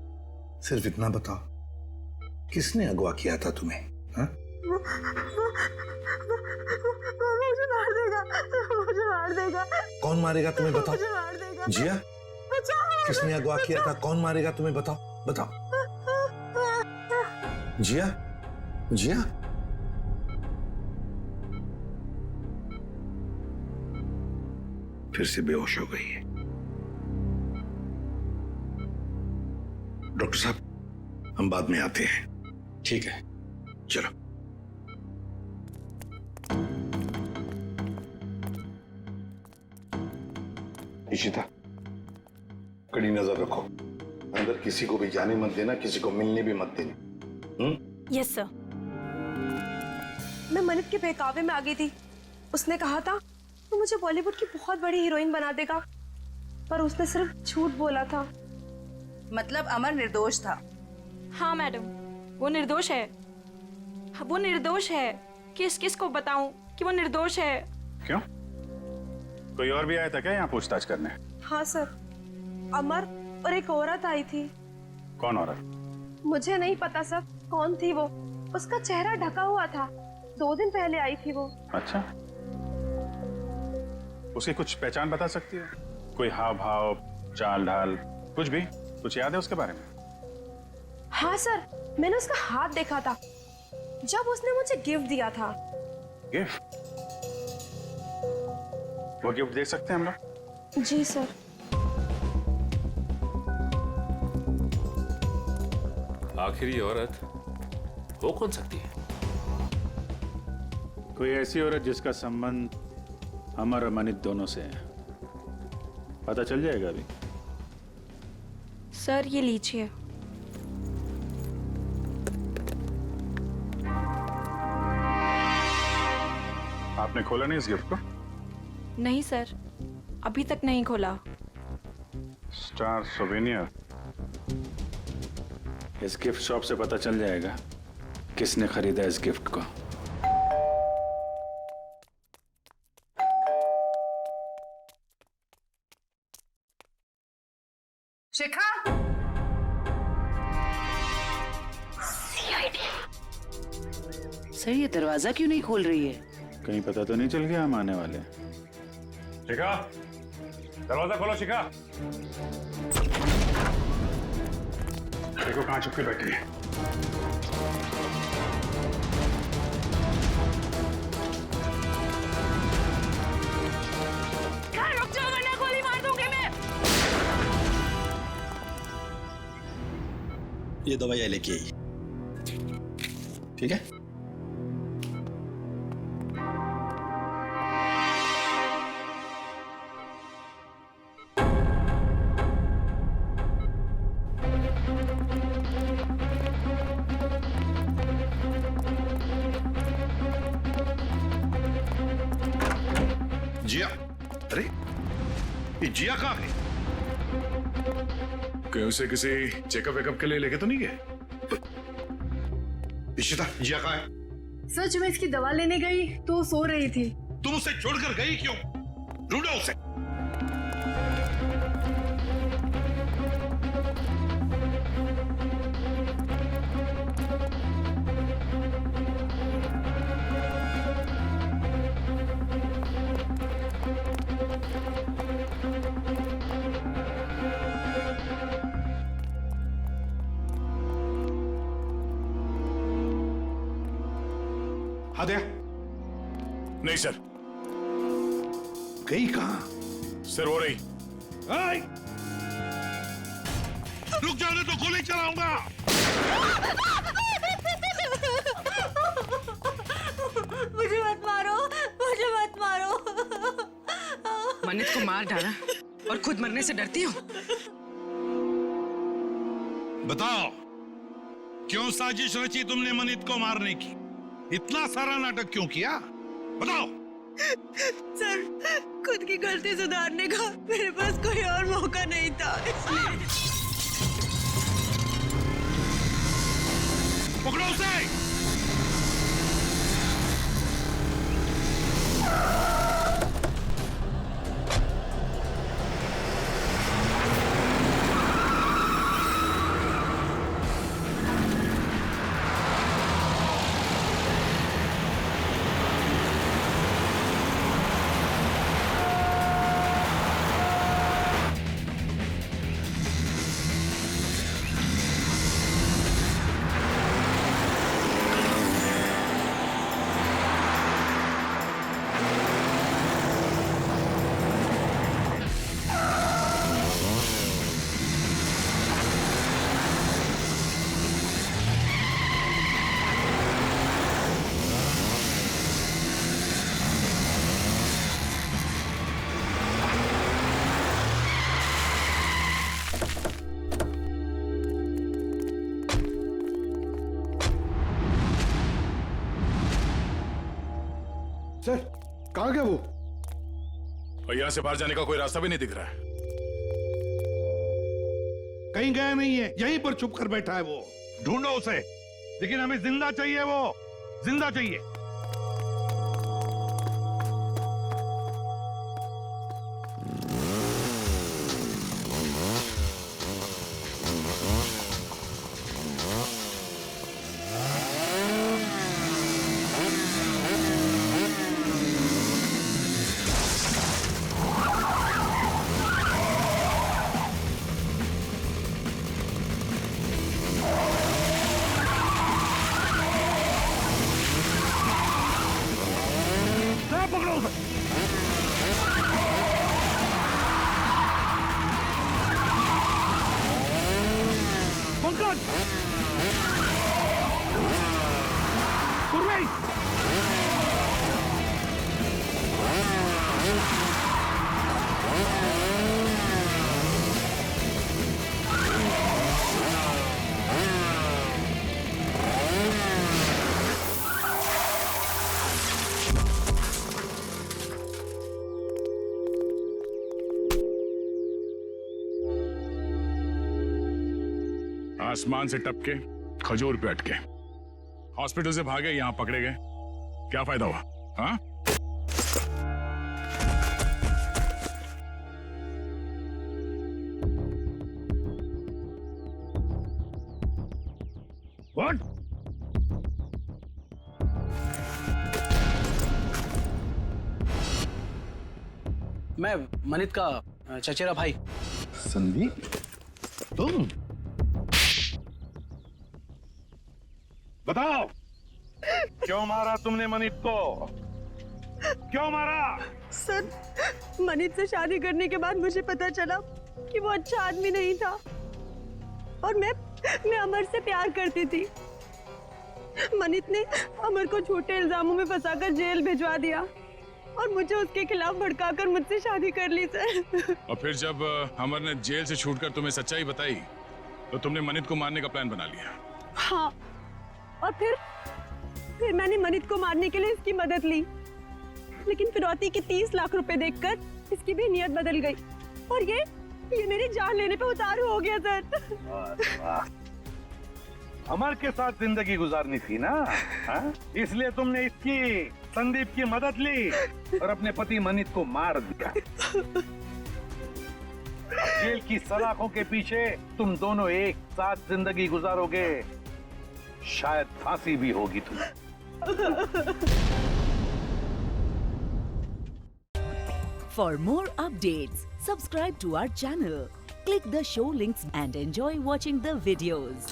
सिर्फ इतना बताओ, किसने अगवा किया था तुम्हें? हाँ?
वो मुझे मार देगा, मुझे मार देगा।
कौन मारेगा तुम्हें बताओ?
मुझे मार देगा।
जिया, किसने अगवा किया था? कौन मारेगा तुम्हें बताओ? बताओ। जिया, जिया, फिर से बेहोश हो गई है। डॉक्टर साहब, हम बाद में आते हैं।
ठीक है,
चलो। इशिता, कड़ी नजर रखो। अंदर किसी को भी जाने मत देना, किसी को मिलने भी मत देना।
Yes sir. मैं मनित के बहकावे में आ गई थी। उसने कहा था वो मुझे बॉलीवुड की बहुत बड़ी हीरोइन बना देगा, पर उसने सिर्फ झूठ बोला था।
मतलब अमर निर्दोष था।
हाँ मैडम, वो निर्दोष है। वो निर्दोष है। किस को बताऊं कि वो निर्दोष है?
क्यों? कोई और भी आया था क्या यहाँ पूछताछ करने?
हाँ सर, अमर और एक औरत आई थी।
कौन औरत?
मुझे नहीं पता सर कौन थी वो। उसका चेहरा ढका हुआ था। 2 दिन पहले आई थी वो।
अच्छा, उसकी कुछ पहचान बता सकती है? कोई हाव भाव, चाल ढाल, कुछ भी? कुछ याद है उसके बारे में?
हाँ सर, मैंने उसका हाथ देखा था जब उसने मुझे गिफ्ट दिया था।
गिफ्ट? वो गिफ्ट देख सकते हैं हम लोग?
जी सर।
आखिर ये औरत हो कौन सकती है?
कोई ऐसी औरत जिसका संबंध अमर और मनित दोनों से है। पता चल जाएगा अभी।
सर ये लीजिए।
आपने खोला नहीं इस गिफ्ट को?
नहीं सर, अभी तक नहीं खोला।
Star souvenir. इस गिफ्ट शॉप से पता चल जाएगा किसने खरीदा इस गिफ्ट को।
शिखा,
सर ये दरवाजा क्यों नहीं खोल रही है?
कहीं पता तो नहीं चल गया हम आने वाले?
शिखा, दरवाजा खोलो शिखा।
देखो कहाँ छुप के बैठी है।
रुक जाओ वरना गोली मार दूंगी मैं।
ये दवाइयाँ लेके आई, ठीक है?
जिया, अरे ये जिया कहाँ गई?
कहीं उसे किसी चेकअप वेकअप के लिए लेके तो नहीं गए?
इशिता, जिया कहाँ है?
सर जब मैं इसकी दवा लेने गई तो वो सो रही थी।
तुम उसे छोड़कर गई क्यों? ढूंढो उसे।
हाँ दया। नहीं सर।
गई कहां?
सर हो रही।
रुक जाने तो गोली चलाऊंगा।
मुझे मत मारो, मुझे मत मारो।
मन्नत को मार डाला और खुद मरने से डरती हो?
बताओ, क्यों साजिश रची तुमने मनित को मारने की? इतना सारा नाटक क्यों किया? बताओ।
सर, खुद की गलती सुधारने का मेरे पास कोई और मौका नहीं था, इसलिए।
पकड़ो उसे।
सर, कहाँ गया वो? और यहाँ से बाहर जाने का कोई रास्ता भी नहीं दिख रहा है।
कहीं गया नहीं है, यहीं पर छुप कर बैठा है वो। ढूंढो उसे, लेकिन हमें जिंदा चाहिए, वो जिंदा चाहिए।
आसमान से टपके खजूर पे अटके, हॉस्पिटल से भागे, यहां पकड़े गए, क्या फायदा हुआ? हाँ? What?
मैं मनित का चचेरा भाई।
संदीप, तुम? बताओ, क्यों मारा तुमने मनित को? क्यों मारा?
सर, मनित से शादी करने के बाद मुझे पता चला कि वो अच्छा आदमी नहीं था और मैं अमर से प्यार करती थी। मनित ने अमर को झूठे इल्जामों में फंसाकर जेल भिजवा दिया और मुझे उसके खिलाफ भड़काकर मुझसे शादी कर ली सर।
और फिर जब अमर ने जेल से छूटकर तुम्हें सच्चाई बताई तो तुमने मनित को मारने का प्लान बना लिया।
हाँ, और फिर मैंने मनित को मारने के लिए इसकी मदद ली, लेकिन फिरौती के 30 लाख रुपए देखकर इसकी भी नियत बदल गई और ये मेरी जान लेने पे उतारू हो गया सर।
अमर के साथ जिंदगी गुजारनी थी ना, हाँ? इसलिए तुमने इसकी, संदीप की मदद ली और अपने पति मनित को मार दिया। जेल की सलाखों के पीछे तुम दोनों एक साथ जिंदगी गुजारोगे, शायद फांसी भी होगी तुम्हें।
For more updates, subscribe to our channel, click the show links and enjoy watching the videos.